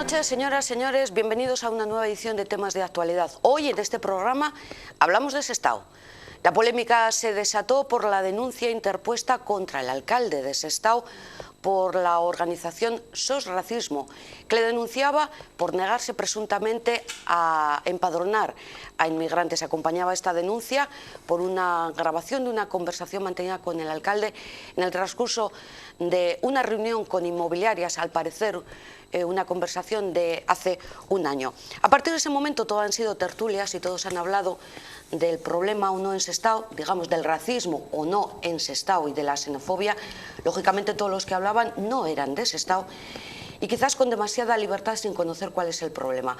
noches, señoras, señores. Bienvenidos a una nueva edición de Temas de Actualidad. Hoy en este programa hablamos de Sestao. La polémica se desató por la denuncia interpuesta contra el alcalde de Sestao por la organización SOS Racismo, que le denunciaba por negarse presuntamente a empadronar a inmigrantes. Acompañaba esta denuncia por una grabación de una conversación mantenida con el alcalde en el transcurso de una reunión con inmobiliarias, al parecer una conversación de hace un año. A partir de ese momento todo han sido tertulias y todos han hablado del problema o no en Sestao, digamos del racismo o no en Sestao y de la xenofobia. Lógicamente todos los que hablaban no eran de Sestao y quizás con demasiada libertad sin conocer cuál es el problema.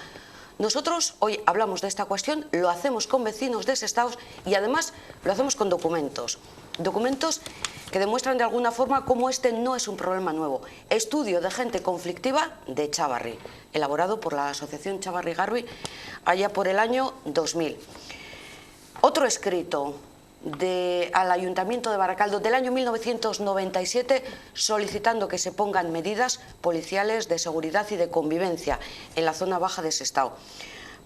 Nosotros hoy hablamos de esta cuestión, lo hacemos con vecinos de Sestao y además lo hacemos con documentos. Documentos que demuestran de alguna forma cómo este no es un problema nuevo. Estudio de gente conflictiva de Chavarri, elaborado por la Asociación Chavarri Garbi allá por el año 2000. Otro escrito al Ayuntamiento de Baracaldo del año 1997 solicitando que se pongan medidas policiales de seguridad y de convivencia en la zona baja de Sestao.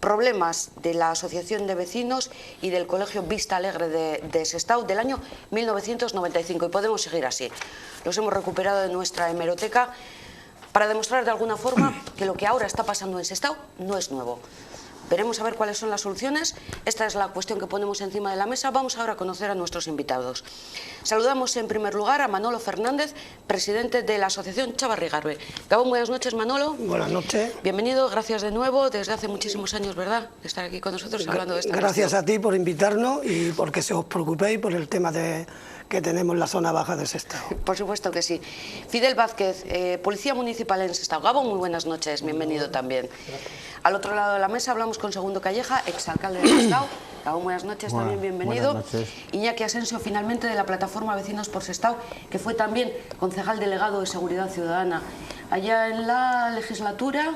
Problemas de la Asociación de Vecinos y del Colegio Vista Alegre de Sestao del año 1995 y podemos seguir así. Los hemos recuperado de nuestra hemeroteca para demostrar de alguna forma que lo que ahora está pasando en Sestao no es nuevo. Veremos a ver cuáles son las soluciones. Esta es la cuestión que ponemos encima de la mesa. Vamos ahora a conocer a nuestros invitados. Saludamos en primer lugar a Manolo Fernández, presidente de la Asociación Chavarri Garbi. Gabón, buenas noches, Manolo. Buenas noches. Bienvenido, gracias de nuevo, desde hace muchísimos años, ¿verdad?, de estar aquí con nosotros hablando de esta cuestión. Gracias a ti por invitarnos y porque se os preocupéis por el tema que tenemos en la zona baja de Sestao. Por supuesto que sí. Fidel Vázquez, Policía Municipal en Sestao. Gabón, muy buenas noches, bienvenido también. Al otro lado de la mesa hablamos con Segundo Calleja, exalcalde de Sestao. Gabón, buenas noches, también bienvenido. Buenas noches. Iñaki Asensio, finalmente, de la plataforma Vecinos por Sestao, que fue también concejal delegado de Seguridad Ciudadana. Allá en la legislatura...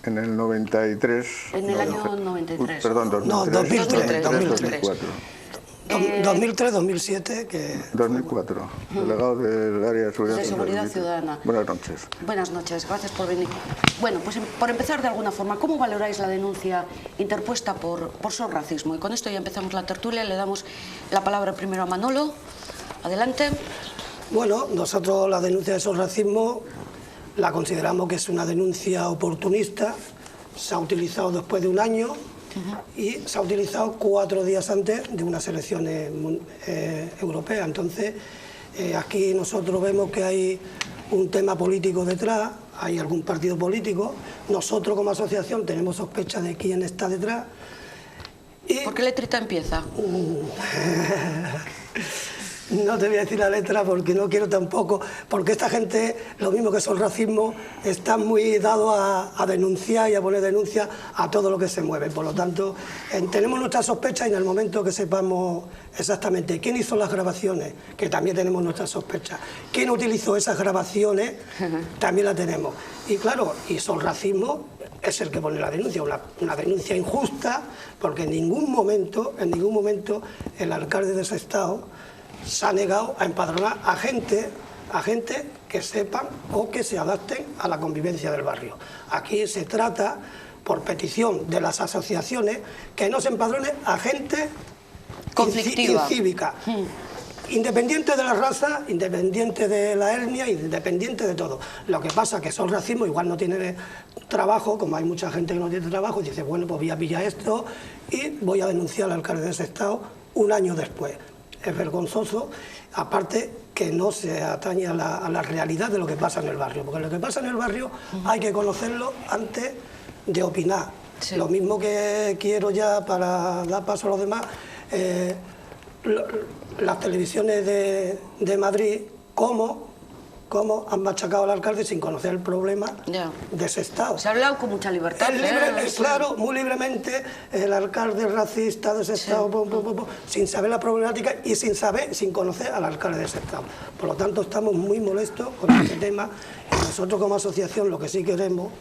En el 93... En el año 93. Perdón, 2003. No, 2003. 2004. 2003-2007 que... 2004, delegado del área de Seguridad Ciudadana. Buenas noches. Buenas noches, gracias por venir. Bueno, pues por empezar de alguna forma, ¿cómo valoráis la denuncia interpuesta por SOS Racismo? Y con esto ya empezamos la tertulia, le damos la palabra primero a Manolo. Adelante. Bueno, nosotros la denuncia de SOS Racismo la consideramos que es una denuncia oportunista. Se ha utilizado después de un año y se ha utilizado 4 días antes de unas elecciones europeas. Entonces, aquí nosotros vemos que hay un tema político detrás, hay algún partido político. Nosotros como asociación tenemos sospecha de quién está detrás. Y... ¿Por qué letrita empieza? No te voy a decir la letra porque no quiero tampoco, porque esta gente, lo mismo que SOS Racismo, está muy dado a denunciar y a poner denuncia a todo lo que se mueve. Por lo tanto, tenemos nuestras sospechas y en el momento que sepamos exactamente quién hizo las grabaciones, que también tenemos nuestras sospechas, quién utilizó esas grabaciones, también la tenemos. Y claro, y SOS Racismo es el que pone la denuncia, una denuncia injusta, porque en ningún momento el alcalde de Sestao se ha negado a empadronar a gente que sepan o que se adapten a la convivencia del barrio. Aquí se trata, por petición de las asociaciones, que no se empadrone a gente conflictiva, incívica, independiente de la raza, independiente de la etnia, independiente de todo. Lo que pasa es que SOS Racismo igual no tiene trabajo, como hay mucha gente que no tiene trabajo, y dice, bueno, pues voy a pillar esto y voy a denunciar al alcalde de Sestao un año después. Es vergonzoso, aparte que no se atañe a la realidad de lo que pasa en el barrio, porque lo que pasa en el barrio hay que conocerlo antes de opinar. Sí. Lo mismo que quiero ya, para dar paso a los demás, las televisiones de Madrid, cómo han machacado al alcalde sin conocer el problema de Sestao. Se ha hablado con mucha libertad. Claro, muy libremente, el alcalde racista de Sestao, sin saber la problemática y sin conocer al alcalde de Sestao. Por lo tanto, estamos muy molestos con este tema. Y nosotros como asociación lo que sí queremos,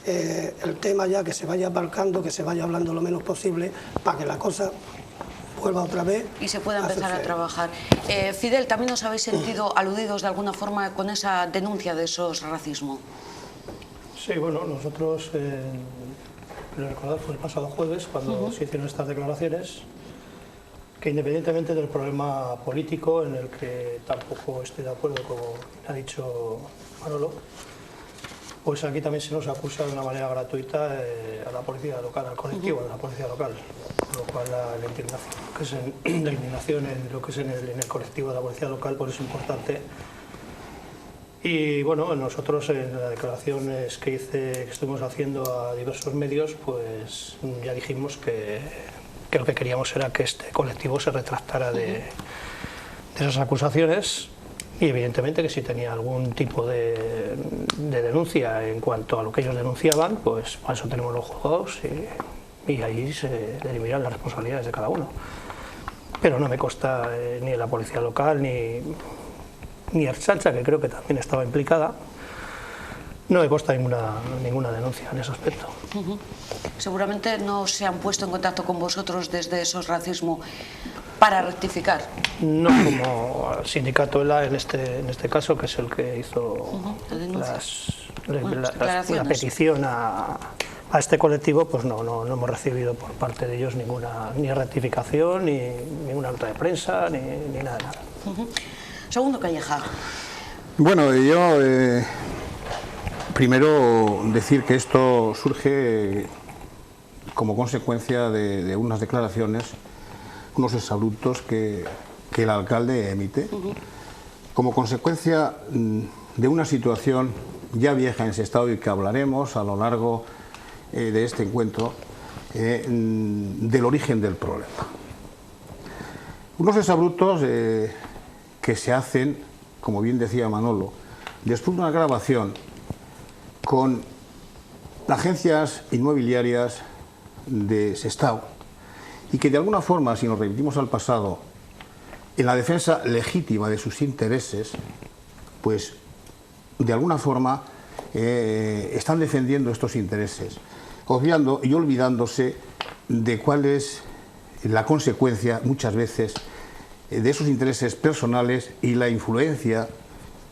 el tema ya que se vaya aparcando, que se vaya hablando lo menos posible, para que la cosa vuelva otra vez y se pueda empezar a trabajar. Fidel, ¿también os habéis sentido aludidos de alguna forma con esa denuncia de SOS Racismo? Sí, bueno, nosotros, recordad, fue el pasado jueves cuando se hicieron estas declaraciones, que independientemente del problema político, en el que tampoco estoy de acuerdo, como ha dicho Manolo, pues aquí también se nos acusa de una manera gratuita a la policía local, al colectivo de la policía local, con lo cual la indignación en lo que es en el colectivo de la policía local pues es importante. Y bueno, nosotros en las declaraciones que estuvimos haciendo a diversos medios, pues ya dijimos que lo que queríamos era que este colectivo se retractara de esas acusaciones y evidentemente que si tenía algún tipo de denuncia en cuanto a lo que ellos denunciaban, pues para eso tenemos los juzgados y ahí se derimirán las responsabilidades de cada uno. Pero no me consta ni la policía local ni Ertzaintza, que creo que también estaba implicada, no me consta ninguna denuncia en ese aspecto. Seguramente no se han puesto en contacto con vosotros desde SOS Racismo para rectificar. No como el sindicato ELA en este caso, que es el que hizo la petición a este colectivo, pues no hemos recibido por parte de ellos ninguna ni rectificación, ni ninguna nota de prensa, ni nada de nada. Segundo Calleja. Bueno, yo primero decir que esto surge como consecuencia de unas declaraciones, unos exabruptos que el alcalde emite, como consecuencia de una situación ya vieja en Sestao y que hablaremos a lo largo de este encuentro, del origen del problema. Unos exabruptos que se hacen, como bien decía Manolo, después de una grabación con agencias inmobiliarias de Sestao y que de alguna forma, si nos remitimos al pasado, en la defensa legítima de sus intereses, pues de alguna forma están defendiendo estos intereses, obviando y olvidándose de cuál es la consecuencia muchas veces de esos intereses personales y la influencia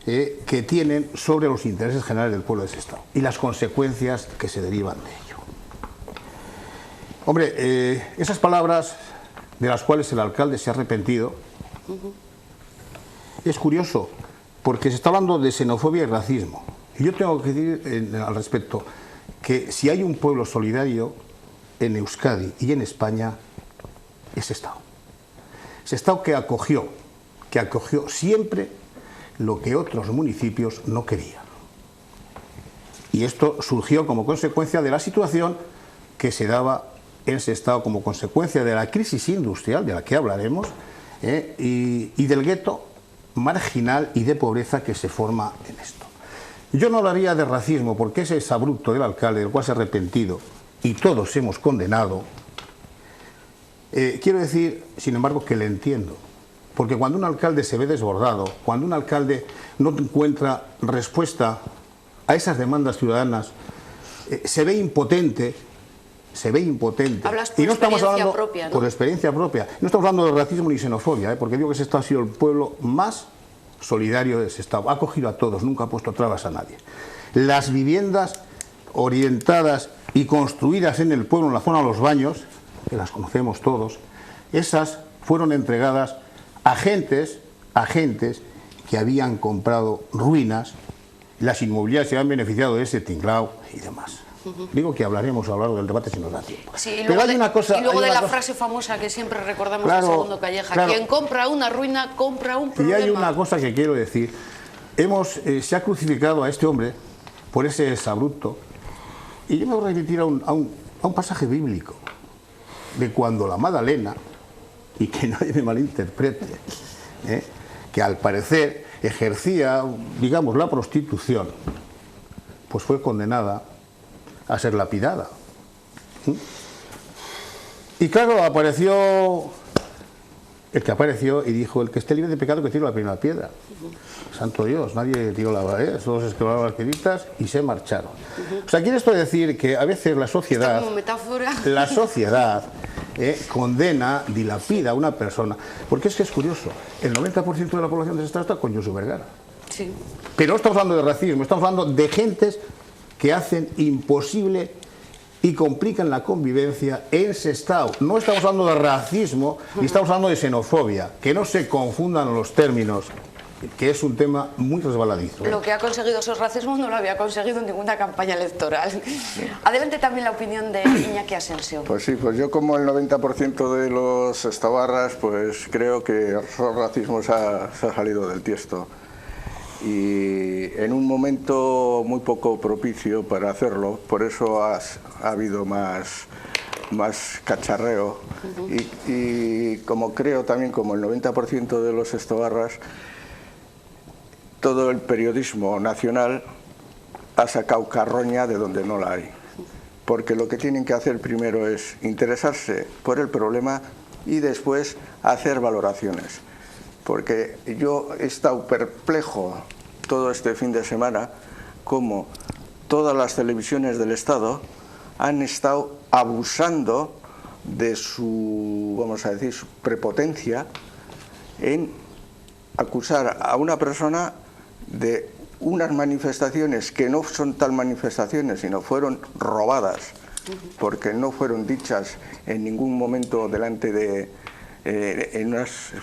que tienen sobre los intereses generales del pueblo de Sestao y las consecuencias que se derivan de ello. Hombre, esas palabras de las cuales el alcalde se ha arrepentido, es curioso, porque se está hablando de xenofobia y racismo. Y yo tengo que decir al respecto que si hay un pueblo solidario en Euskadi y en España, es Sestao. Sestao que acogió siempre lo que otros municipios no querían. Y esto surgió como consecuencia de la situación que se daba en Sestao, como consecuencia de la crisis industrial, de la que hablaremos, y del gueto marginal y de pobreza que se forma en esto. Yo no hablaría de racismo, porque ese exabrupto del alcalde, del cual se ha arrepentido, y todos hemos condenado. Quiero decir, sin embargo, que le entiendo, porque cuando un alcalde se ve desbordado, cuando un alcalde no encuentra respuesta a esas demandas ciudadanas, se ve impotente. Hablas por y no estamos hablando propia, ¿no? Por experiencia propia. No estamos hablando de racismo ni xenofobia, porque digo que Sestao ha sido el pueblo más solidario de Sestao. Ha acogido a todos, nunca ha puesto trabas a nadie. Las viviendas orientadas y construidas en el pueblo, en la zona de los baños, que las conocemos todos, esas fueron entregadas a agentes que habían comprado ruinas, las inmobiliarias se han beneficiado de ese tinglao y demás. Digo que hablaremos a lo largo del debate si nos da tiempo. Sí, y pero hay una cosa, y luego de la frase famosa que siempre recordamos de Segundo Calleja, claro, quien compra una ruina, compra un problema. Y hay una cosa que quiero decir, se ha crucificado a este hombre por ese exabrupto, y yo me voy a remitir a un pasaje bíblico, de cuando la Madalena, y que nadie me malinterprete, que al parecer ejercía, digamos, la prostitución, pues fue condenada a ser lapidada. Y claro, apareció el que apareció y dijo: el que esté libre de pecado que tire la primera piedra. Santo Dios, nadie tiró la piedra, solo se escalaron las piedritas y se marcharon. O sea, quiere esto decir que a veces la sociedad, condena, dilapida a una persona, porque es que es curioso, el 90% de la población de Sestao está con Josu Vergara. Sí. Pero no estamos hablando de racismo, estamos hablando de gentes que hacen imposible y complican la convivencia en Sestao. No estamos hablando de racismo ni estamos hablando de xenofobia, que no se confundan los términos, que es un tema muy resbaladizo. Lo que ha conseguido esos racismos no lo había conseguido en ninguna campaña electoral. Adelante también la opinión de Iñaki Asensio. Pues sí, pues yo como el 90% de los sestaoarras, pues creo que esos racismos se ha salido del tiesto. Y en un momento muy poco propicio para hacerlo, por eso ha habido más cacharreo. Y como creo también, como el 90% de los sestaoarras, todo el periodismo nacional ha sacado carroña de donde no la hay. Porque lo que tienen que hacer primero es interesarse por el problema y después hacer valoraciones. Porque yo he estado perplejo todo este fin de semana como todas las televisiones del Estado han estado abusando de su, vamos a decir, su prepotencia en acusar a una persona de unas manifestaciones que no son tal manifestaciones, sino fueron robadas, porque no fueron dichas en ningún momento delante de...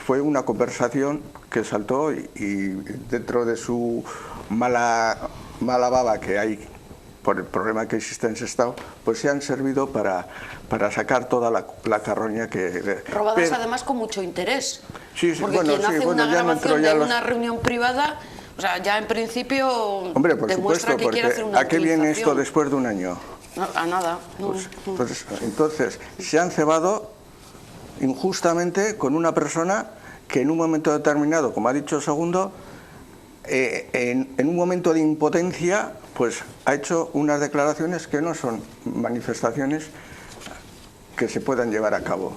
fue una conversación que saltó y dentro de su mala baba que hay por el problema que existe en Sestao, pues se han servido para sacar toda la carroña que... Robadas además con mucho interés. Sí, sí, porque bueno, quien hace una ya grabación de una reunión privada, o sea, ya en principio Hombre, por demuestra supuesto, que quiere hacer una ¿a qué viene esto utilización? después de un año? No, a nada. No. Pues, entonces, se han cebado injustamente con una persona que en un momento determinado, como ha dicho Segundo, en un momento de impotencia, pues ha hecho unas declaraciones que no son manifestaciones que se puedan llevar a cabo.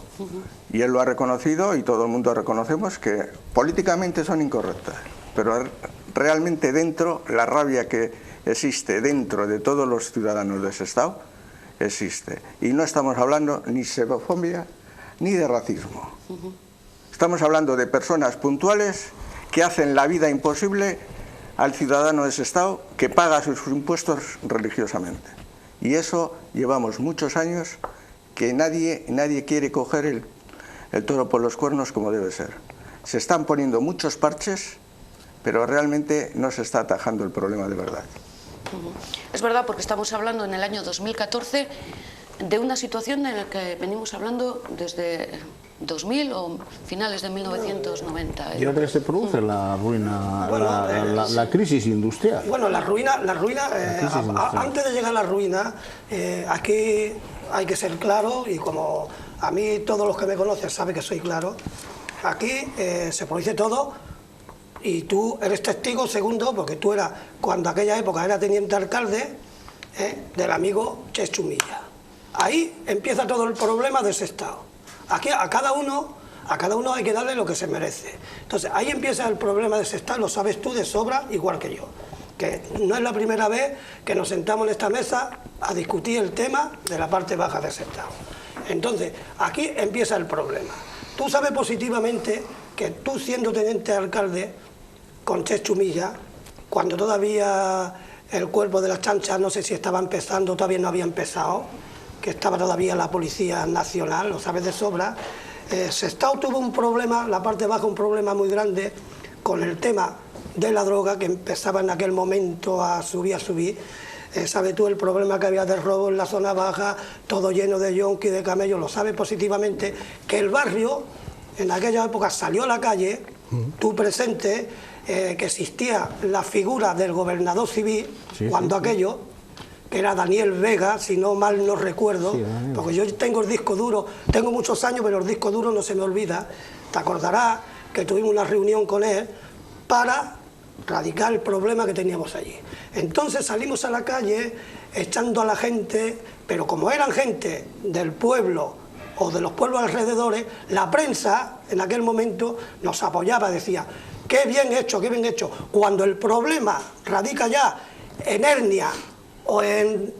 Y él lo ha reconocido y todo el mundo reconocemos que políticamente son incorrectas, pero realmente dentro, la rabia que existe dentro de todos los ciudadanos de Sestao existe. Y no estamos hablando ni xenofobia ni de racismo. Estamos hablando de personas puntuales que hacen la vida imposible al ciudadano de Sestao que paga sus impuestos religiosamente. Y eso llevamos muchos años que nadie quiere coger el toro por los cuernos como debe ser. Se están poniendo muchos parches, pero realmente no se está atajando el problema de verdad. Es verdad, porque estamos hablando en el año 2014 de una situación en la que venimos hablando desde 2000 o finales de 1990. Y ahora se produce la ruina, la crisis industrial. Bueno, la ruina antes de llegar a la ruina, aquí hay que ser claro, y como a mí todos los que me conocen saben que soy claro, aquí se produce todo, y tú eres testigo, Segundo, porque tú eras, cuando aquella época era teniente alcalde del amigo Chechu Milla. Ahí empieza todo el problema de Sestao. Aquí a cada uno hay que darle lo que se merece. Entonces ahí empieza el problema de Sestao, lo sabes tú de sobra, igual que yo. Que no es la primera vez que nos sentamos en esta mesa a discutir el tema de la parte baja de Sestao. Entonces aquí empieza el problema. Tú sabes positivamente que tú, siendo teniente alcalde con Chechu Milla, cuando todavía el cuerpo de las chanchas, no sé si estaba empezando, todavía no había empezado, que estaba todavía la Policía Nacional, lo sabes de sobra, Sestao tuvo un problema, la parte baja, un problema muy grande con el tema de la droga, que empezaba en aquel momento a subir. Sabes tú el problema que había de robo en la zona baja, todo lleno de yonki, de camellos, lo sabes positivamente, que el barrio en aquella época salió a la calle, tú presente, que existía la figura del gobernador civil, cuando aquello, que era Daniel Vega, si no mal no recuerdo, porque yo tengo el disco duro, tengo muchos años, pero el disco duro no se me olvida. Te acordarás que tuvimos una reunión con él para radicar el problema que teníamos allí. Entonces salimos a la calle echando a la gente, pero como eran gente del pueblo o de los pueblos alrededores, la prensa en aquel momento nos apoyaba, decía, qué bien hecho, qué bien hecho. Cuando el problema radica ya en Hernia o en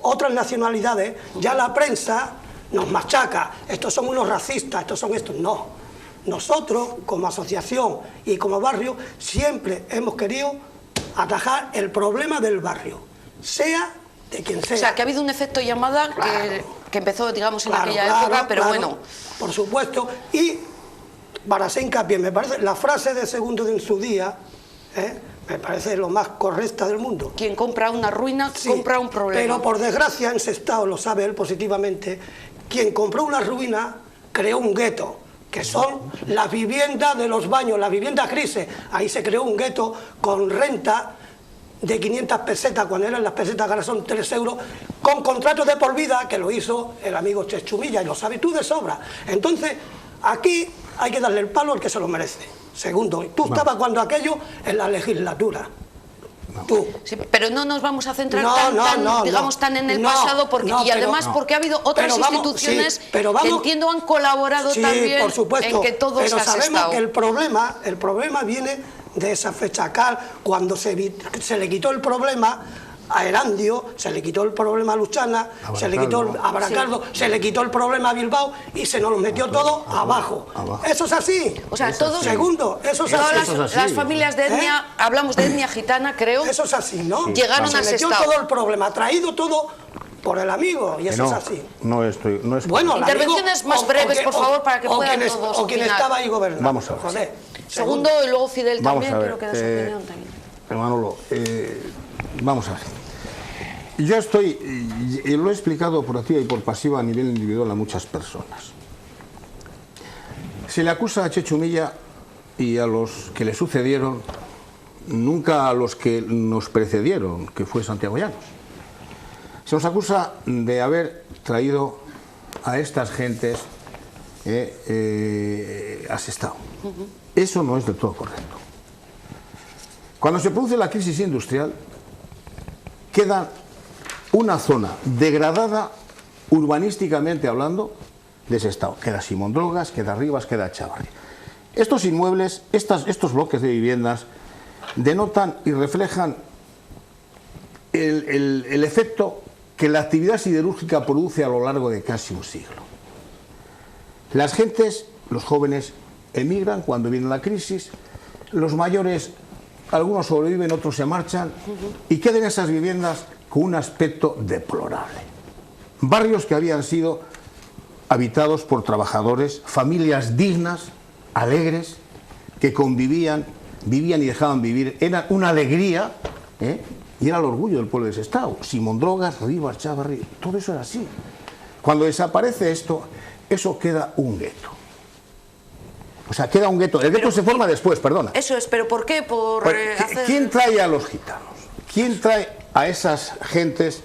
otras nacionalidades, ya la prensa nos machaca, estos son unos racistas, estos son estos. No, nosotros como asociación y como barrio siempre hemos querido atajar el problema del barrio. sea de quien sea. O sea, que ha habido un efecto llamada que empezó, digamos, en aquella época, pero bueno. Por supuesto. Y para hacer hincapié, me parece, la frase de Segundo en su día, me parece lo más correcta del mundo. Quien compra una ruina, Sí, compra un problema. pero por desgracia en Sestao, lo sabe él positivamente, quien compró una ruina creó un gueto, que son las viviendas de los baños, las viviendas grises. Ahí se creó un gueto con renta de 500 pesetas, cuando eran las pesetas, ahora son 3 euros, con contratos de por vida, que lo hizo el amigo Chechumilla, y lo sabes tú de sobra. Entonces, aquí hay que darle el palo al que se lo merece. Segundo, tú estabas cuando aquello en la legislatura. Tú. Sí, pero no nos vamos a centrar No, tan en el pasado, porque, y además porque ha habido otras instituciones que entiendo han colaborado también, por supuesto, en que todo se ha pero sabemos asestado. que el problema viene de esa fecha acá, cuando se le quitó el problema a Erandio, se le quitó el problema a Luchana, se le quitó a Baracaldo, se le quitó el problema a Bilbao y se nos lo metió todo abajo. Eso es así. O sea, todos, segundo, eso es así. Todas las familias de etnia, hablamos de etnia gitana, creo, eso es así, ¿no? llegaron a Se metió Sestao. todo el problema, traído todo por el amigo, y eso es así. No es Bueno, intervenciones más breves, por favor, para que puedan todos o quien opinar. estaba ahí gobernando. Vamos a ver. Joder. Segundo, y luego Fidel Vamos también, a ver, creo que da su opinión también. Manolo, vamos a ver. Yo lo he explicado por activa y por pasiva a nivel individual a muchas personas. Se le acusa a Chechumilla y a los que le sucedieron, nunca a los que nos precedieron, que fue Santiago Llanos. Se nos acusa de haber traído a estas gentes a Sestao. Eso no es del todo correcto. Cuando se produce la crisis industrial, queda una zona degradada urbanísticamente hablando de Sestao. Queda Simondrogas, queda Rivas, queda Chavarri. Estos inmuebles, estos bloques de viviendas denotan y reflejan el efecto que la actividad siderúrgica produce a lo largo de casi un siglo. Las gentes, los jóvenes, emigran cuando viene la crisis, los mayores, algunos sobreviven, otros se marchan, y quedan esas viviendas con un aspecto deplorable. Barrios que habían sido habitados por trabajadores, familias dignas, alegres, que convivían, vivían y dejaban vivir, era una alegría, y era el orgullo del pueblo de Sestao. Simondrogas, Rivas, Chavarri, todo eso era así. Cuando desaparece esto, eso queda un gueto. O sea, queda un gueto. El gueto se forma después, perdona. Eso es, pero ¿por qué? ¿Quién trae a los gitanos? ¿Quién trae a esas gentes,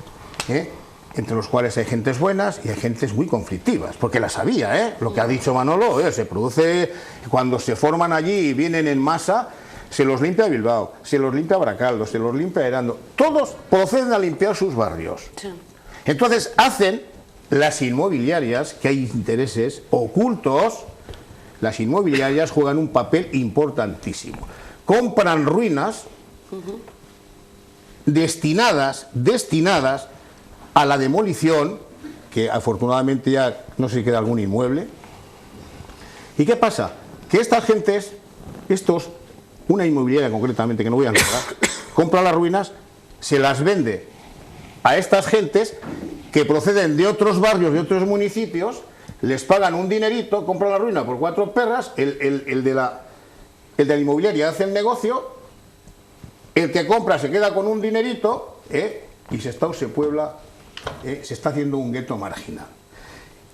entre los cuales hay gentes buenas y hay gentes muy conflictivas? Porque las había, lo que ha dicho Manolo, se produce cuando se forman allí y vienen en masa, se los limpia Bilbao, se los limpia Baracaldo, se los limpia Erando. Todos proceden a limpiar sus barrios. Sí. Entonces hacen las inmobiliarias, que hay intereses ocultos, las inmobiliarias juegan un papel importantísimo. Compran ruinas destinadas a la demolición, que afortunadamente ya no se queda algún inmueble. ¿Y qué pasa? Que estas gentes, una inmobiliaria concretamente, que no voy a nombrar, compra las ruinas, se las vende a estas gentes que proceden de otros barrios, de otros municipios, les pagan un dinerito, compran la ruina por 4 perras, el de la inmobiliaria hace el negocio, el que compra se queda con un dinerito, y Sestao se puebla, se está haciendo un gueto marginal.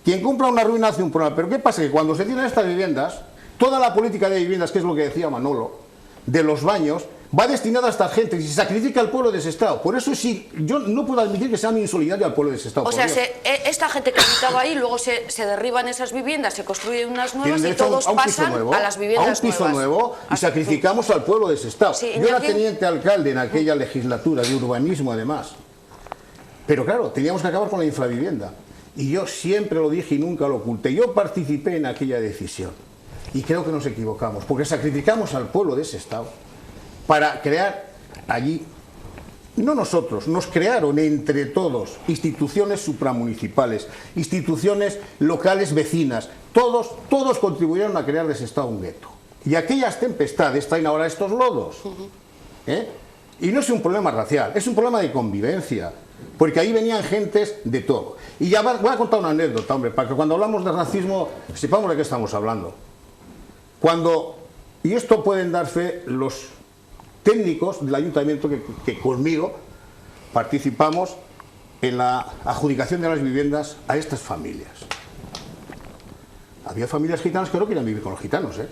Quien compra una ruina hace un problema, pero ¿qué pasa? Que cuando se tienen estas viviendas, toda la política de viviendas, que es lo que decía Manolo, de los baños, va destinada a estas gentes y se sacrifica al pueblo de Sestao. Por eso sí, yo no puedo admitir que sea muy insolidario al pueblo de Sestao. O sea, esta gente que habitaba ahí, luego se derriban esas viviendas, se construyen unas nuevas y todos pasan a las viviendas nuevas. A un piso nuevo y sacrificamos al pueblo de Sestao. Sí, yo era teniente alcalde en aquella legislatura de urbanismo, además. Pero claro, teníamos que acabar con la infravivienda. Y yo siempre lo dije y nunca lo oculté. Yo participé en aquella decisión. Y creo que nos equivocamos, porque sacrificamos al pueblo de Sestao para crear allí, no nosotros, nos crearon entre todos instituciones supramunicipales, instituciones locales vecinas, todos contribuyeron a crear de Sestao un gueto. Y aquellas tempestades traen ahora estos lodos. Y no es un problema racial, es un problema de convivencia, porque ahí venían gentes de todo. Y ya voy a contar una anécdota, hombre, para que cuando hablamos de racismo sepamos de qué estamos hablando. Y esto pueden dar fe los técnicos del ayuntamiento que conmigo participamos en la adjudicación de las viviendas a estas familias. Había familias gitanas que no querían vivir con los gitanos, ¿eh?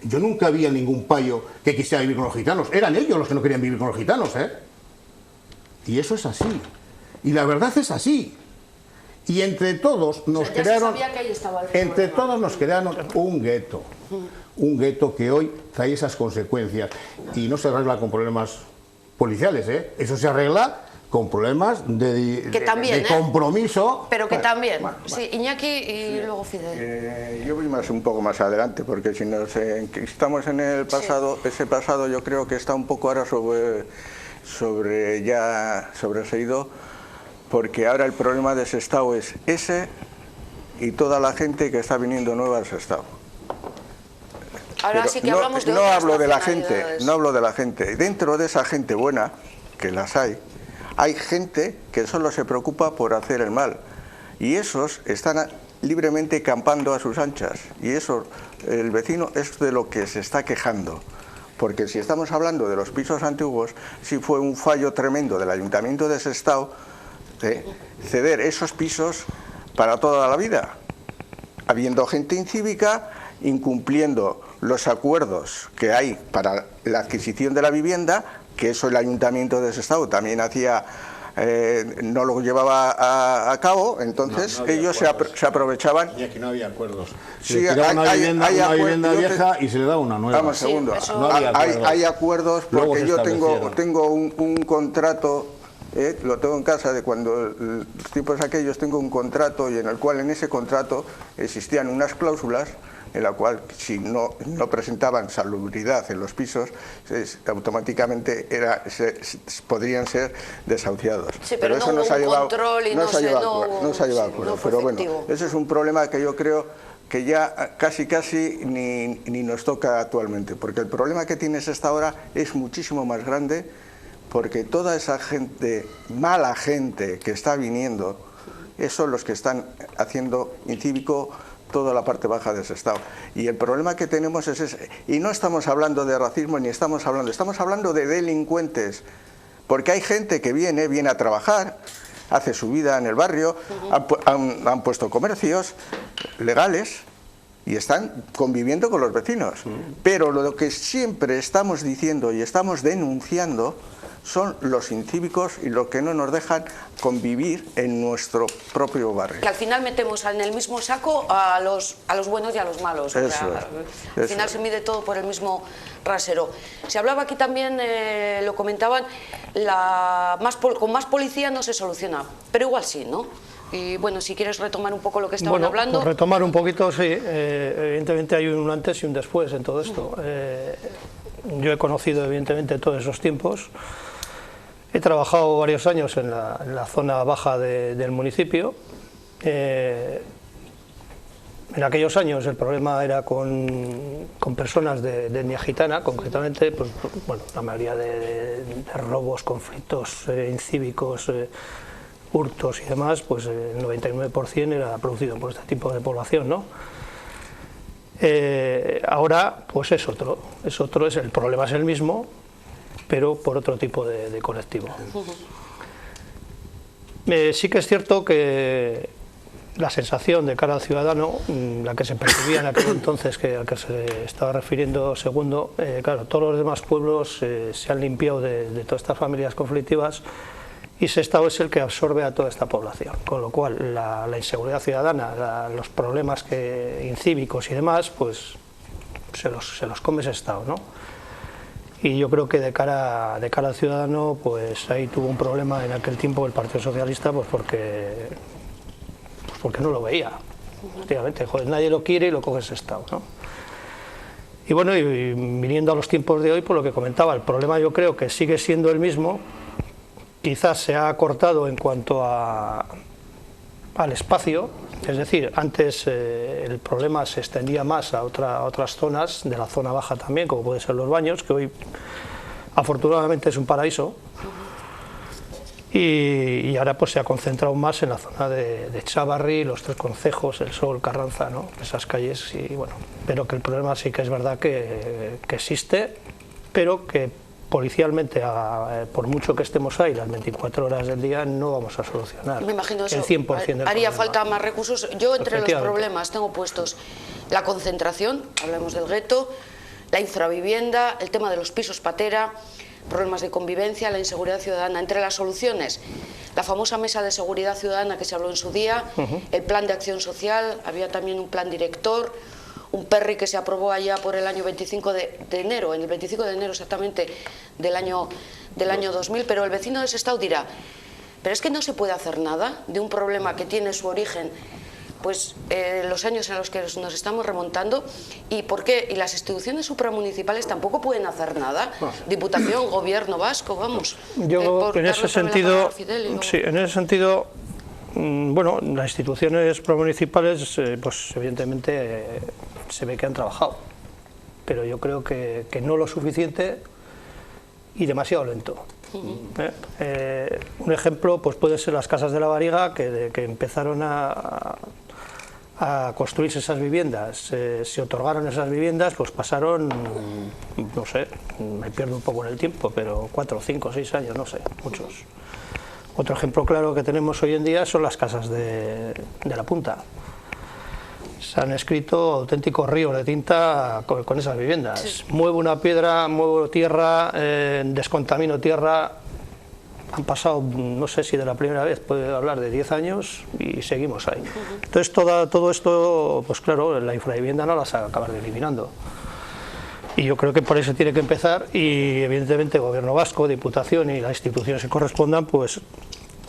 Yo nunca vi a ningún payo que quisiera vivir con los gitanos. Eran ellos los que no querían vivir con los gitanos, ¿eh? Y eso es así. Y la verdad es así. Y entre todos nos crearon un gueto. Un gueto que hoy trae esas consecuencias. Y no se arregla con problemas policiales, ¿eh? Eso se arregla con problemas de compromiso. Pero que también. Sí, Iñaki y luego Fidel. Yo voy un poco más adelante, porque si estamos en el pasado, ese pasado yo creo que está un poco ahora sobreseído, porque ahora el problema de Sestao es ese y toda la gente que está viniendo nueva a Sestao. Ahora Pero sí que hablamos de no otras hablo de la nacionalidades. gente, no hablo de la gente. Dentro de esa gente buena, que las hay gente que solo se preocupa por hacer el mal. Y esos están libremente campando a sus anchas. Y eso, el vecino es de lo que se está quejando. Porque si estamos hablando de los pisos antiguos, sí fue un fallo tremendo del Ayuntamiento de Sestao de ceder esos pisos para toda la vida. Habiendo gente incívica, incumpliendo los acuerdos que hay para la adquisición de la vivienda, que eso el Ayuntamiento de Sestao también hacía, no lo llevaba a cabo, entonces no ellos se aprovechaban. Y aquí no había acuerdos. Sí, se tiraba una vivienda vieja y se le daba una nueva. Vamos, segundo. Sí, no había acuerdos. Hay acuerdos, porque yo tengo un contrato, lo tengo en casa de cuando los tiempos aquellos, tengo un contrato, y en el cual en ese contrato existían unas cláusulas en la cual si no presentaban salubridad en los pisos, automáticamente podrían ser desahuciados. Sí, pero eso no nos ha llevado, no se ha llevado a acuerdo. Pero bueno, ese es un problema que yo creo que ya casi ni nos toca actualmente, porque el problema que tienes hasta ahora es muchísimo más grande, porque toda esa gente, mala gente que está viniendo, son los que están haciendo incívico toda la parte baja de Sestao. Y el problema que tenemos es ese. Y no estamos hablando de racismo, estamos hablando de delincuentes, porque hay gente que viene a trabajar, hace su vida en el barrio, han puesto comercios legales y están conviviendo con los vecinos. Pero lo que siempre estamos diciendo y estamos denunciando son los incívicos y los que no nos dejan convivir en nuestro propio barrio. Que al final metemos en el mismo saco a los buenos y a los malos. Al final se mide todo por el mismo rasero. Se hablaba aquí también, lo comentaban, con más policía no se soluciona, pero igual sí, ¿no? Y bueno, si quieres retomar un poco lo que estaban hablando. Pues retomar un poquito, sí. Evidentemente hay un antes y un después en todo esto. Yo he conocido evidentemente todos esos tiempos. He trabajado varios años en la zona baja del municipio. En aquellos años el problema era con personas de etnia gitana, concretamente, pues, bueno, la mayoría de robos, conflictos incívicos, hurtos y demás, pues el 99% era producido por este tipo de población, ¿no? Ahora pues es otro, el problema es el mismo, pero por otro tipo de colectivo. Sí que es cierto que la sensación de cara al ciudadano, la que se percibía en aquel entonces, al que se estaba refiriendo Segundo, claro, todos los demás pueblos se han limpiado de todas estas familias conflictivas, y Sestao es el que absorbe a toda esta población, con lo cual la inseguridad ciudadana, los problemas incívicos y demás, pues se los come Sestao, ¿no? Y yo creo que de cara al ciudadano, pues ahí tuvo un problema en aquel tiempo el Partido Socialista, pues porque no lo veía, efectivamente, joder, nadie lo quiere y lo coge Sestao, ¿no? Y bueno, y viniendo a los tiempos de hoy, por lo que comentaba, el problema yo creo que sigue siendo el mismo. Quizás se ha acortado en cuanto al espacio, es decir, antes el problema se extendía más a otras zonas, de la zona baja también, como pueden ser los baños, que hoy afortunadamente es un paraíso. Y ahora pues se ha concentrado más en la zona de Chávarri, los tres concejos, El Sol, Carranza, ¿no? Esas calles, y bueno, pero que el problema sí que es verdad que existe, pero que policialmente, por mucho que estemos ahí las 24 horas del día, no vamos a solucionar. Me imagino eso, el 100% del haría problema. falta más recursos. Yo entre los problemas tengo puestos la concentración, hablemos del gueto, la infravivienda, el tema de los pisos patera, problemas de convivencia, la inseguridad ciudadana. Entre las soluciones, la famosa mesa de seguridad ciudadana que se habló en su día, el plan de acción social, había también un plan director, un PERRI que se aprobó allá por el año 25 de enero, en el 25 de enero exactamente del año 2000, pero el vecino de Sestao dirá, pero es que no se puede hacer nada de un problema que tiene su origen pues los años en los que nos estamos remontando, y por qué, y las instituciones supramunicipales tampoco pueden hacer nada, Diputación, Gobierno vasco, vamos. Yo en ese sentido, bueno, las instituciones supramunicipales, pues evidentemente se ve que han trabajado, pero yo creo que no lo suficiente y demasiado lento. Un ejemplo pues puede ser las Casas de la Variga, que empezaron a construirse esas viviendas, se otorgaron esas viviendas, pues pasaron, no sé, me pierdo un poco en el tiempo, pero 4, 5, 6 años, no sé, muchos. Otro ejemplo claro que tenemos hoy en día son las casas de la Punta. Se han escrito auténticos ríos de tinta con esas viviendas. Sí. Muevo una piedra, muevo tierra, descontamino tierra. Han pasado, no sé si de la primera vez, puede hablar de 10 años y seguimos ahí. Entonces todo esto, pues claro, la infravivienda no las va a acabar eliminando. Y yo creo que por eso tiene que empezar, y evidentemente el Gobierno vasco, Diputación y las instituciones que correspondan, pues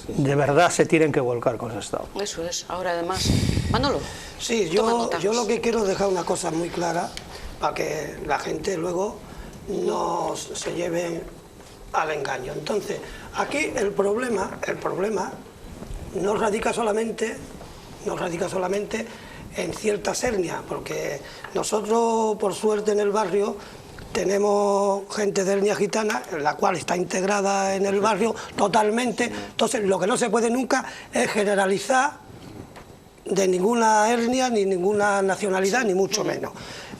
de verdad se tienen que volcar con ese Estado. Eso es. Ahora además, Manolo. Sí, yo lo que quiero es dejar una cosa muy clara para que la gente luego no se lleve al engaño. Entonces, aquí el problema no radica solamente en ciertas etnias, porque nosotros, por suerte, en el barrio tenemos gente de etnia gitana, la cual está integrada en el barrio totalmente. Entonces, lo que no se puede nunca es generalizar de ninguna etnia, ni ninguna nacionalidad, ni mucho menos.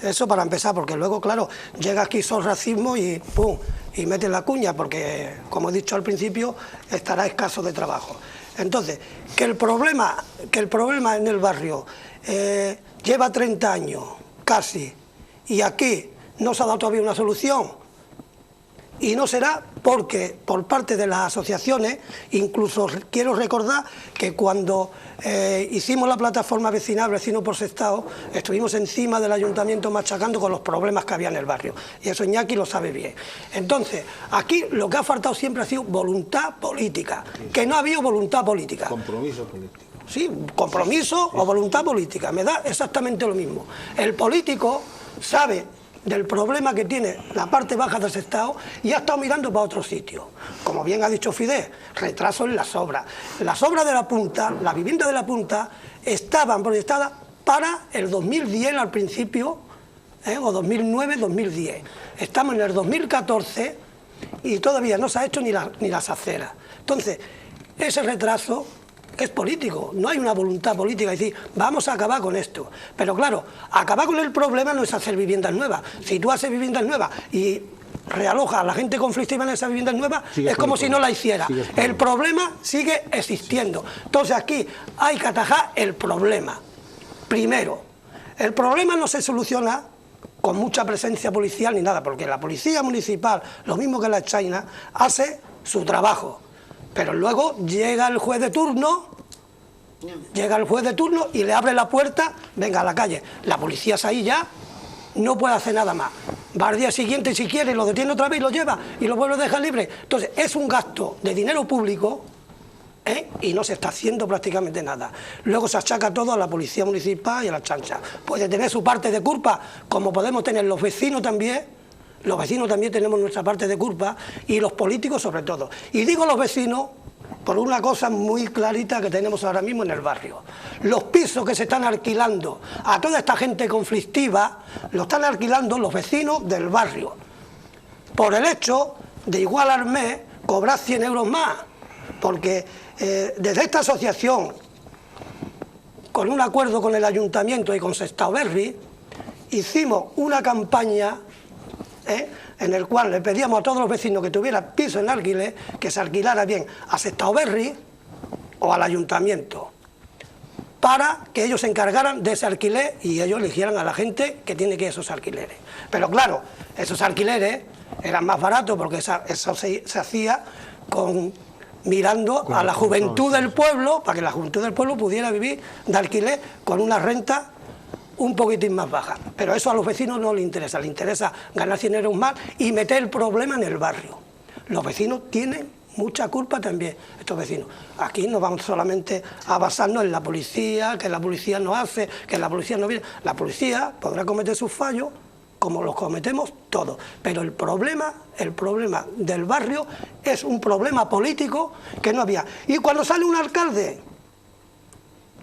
Eso para empezar, porque luego, claro, llega aquí el racismo y ¡pum!, y mete la cuña, porque, como he dicho al principio, estará escaso de trabajo. Entonces, que el problema en el barrio lleva 30 años, casi, y aquí no se ha dado todavía una solución, y no será porque por parte de las asociaciones, incluso quiero recordar que cuando hicimos la plataforma vecinal Vecinos por Sestao, estuvimos encima del ayuntamiento machacando con los problemas que había en el barrio, y eso Iñaki lo sabe bien. Entonces, aquí lo que ha faltado siempre ha sido voluntad política, que no ha habido voluntad política. Compromiso político. Sí, compromiso o voluntad política, me da exactamente lo mismo. El político sabe del problema que tiene la parte baja del Sestao y ha estado mirando para otro sitio. Como bien ha dicho Fidel, retraso en las obras. Las obras de la Punta, la vivienda de la Punta, estaban proyectadas para el 2010 al principio, o 2009, 2010. Estamos en el 2014 y todavía no se ha hecho ni las aceras. Entonces, ese retraso es político, no hay una voluntad política de decir, vamos a acabar con esto. Pero claro, acabar con el problema no es hacer viviendas nuevas. Si tú haces viviendas nuevas y realojas a la gente conflictiva en esas viviendas nuevas, es como si no la hiciera. El problema sigue existiendo. Entonces aquí hay que atajar el problema. Primero, el problema no se soluciona con mucha presencia policial ni nada, porque la policía municipal, lo mismo que la China, hace su trabajo. Pero luego llega el juez de turno y le abre la puerta, venga a la calle. La policía es ahí ya, no puede hacer nada más. Va al día siguiente si quiere, lo detiene otra vez y lo lleva y lo vuelve a dejar libre. Entonces es un gasto de dinero público, y no se está haciendo prácticamente nada. Luego se achaca todo a la policía municipal y a la chancha. Puede tener su parte de culpa, como podemos tener los vecinos también. Los vecinos también tenemos nuestra parte de culpa, y los políticos sobre todo. Y digo los vecinos por una cosa muy clarita que tenemos ahora mismo en el barrio. Los pisos que se están alquilando a toda esta gente conflictiva, lo están alquilando los vecinos del barrio. Por el hecho de igual al mes cobrar 100 euros más, porque desde esta asociación, con un acuerdo con el ayuntamiento y con Sestao Berri, hicimos una campaña en el cual le pedíamos a todos los vecinos que tuvieran piso en alquiler, que se alquilara bien a Sestao Berri o al ayuntamiento, para que ellos se encargaran de ese alquiler y ellos eligieran a la gente que tiene que esos alquileres. Pero claro, esos alquileres eran más baratos porque eso se hacía mirando a la juventud del pueblo, para que la juventud del pueblo pudiera vivir de alquiler con una renta un poquitín más baja. Pero eso a los vecinos no les interesa ganar 100 euros más y meter el problema en el barrio. Los vecinos tienen mucha culpa también, estos vecinos. Aquí no vamos solamente a basarnos en la policía, que la policía no hace, que la policía no viene. La policía podrá cometer sus fallos, como los cometemos todos, pero el problema del barrio es un problema político que no había. Y cuando sale un alcalde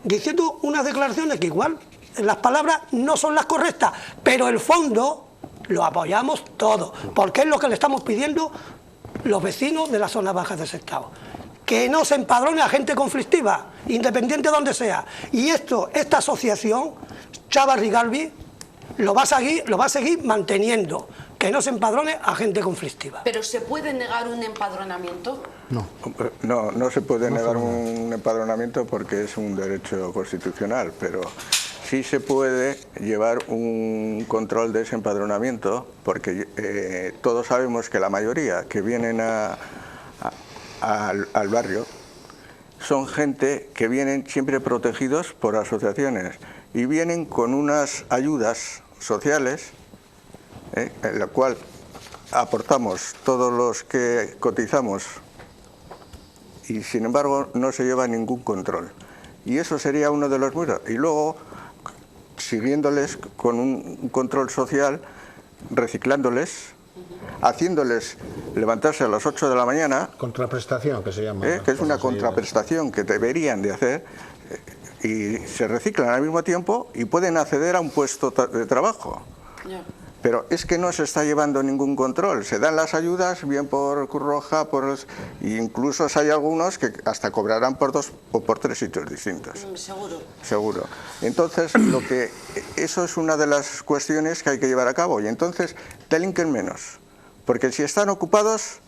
diciendo unas declaraciones que igual las palabras no son las correctas, pero el fondo lo apoyamos todos, porque es lo que le estamos pidiendo los vecinos de las zonas bajas de Sestao, que no se empadrone a gente conflictiva, independiente de donde sea. Y esta asociación, Chavarri Galvi, lo va a seguir manteniendo, que no se empadrone a gente conflictiva. ¿Pero se puede negar un empadronamiento? No se puede negar un empadronamiento porque es un derecho constitucional, pero sí se puede llevar un control de ese empadronamiento, porque todos sabemos que la mayoría que vienen al barrio son gente que vienen siempre protegidos por asociaciones y vienen con unas ayudas sociales, en la cual aportamos todos los que cotizamos y sin embargo no se lleva ningún control. Y eso sería uno de los muros. Y luego, siguiéndoles con un control social, reciclándoles, haciéndoles levantarse a las 8 de la mañana. Contraprestación, que se llama. Que es una contraprestación que deberían de hacer, y se reciclan al mismo tiempo y pueden acceder a un puesto de trabajo. Yeah. Pero es que no se está llevando ningún control. Se dan las ayudas bien por Cruz Roja, incluso hay algunos que hasta cobrarán por 2 o por 3 sitios distintos. Seguro. Entonces, eso es una de las cuestiones que hay que llevar a cabo. Y entonces, delinquen menos. Porque si están ocupados,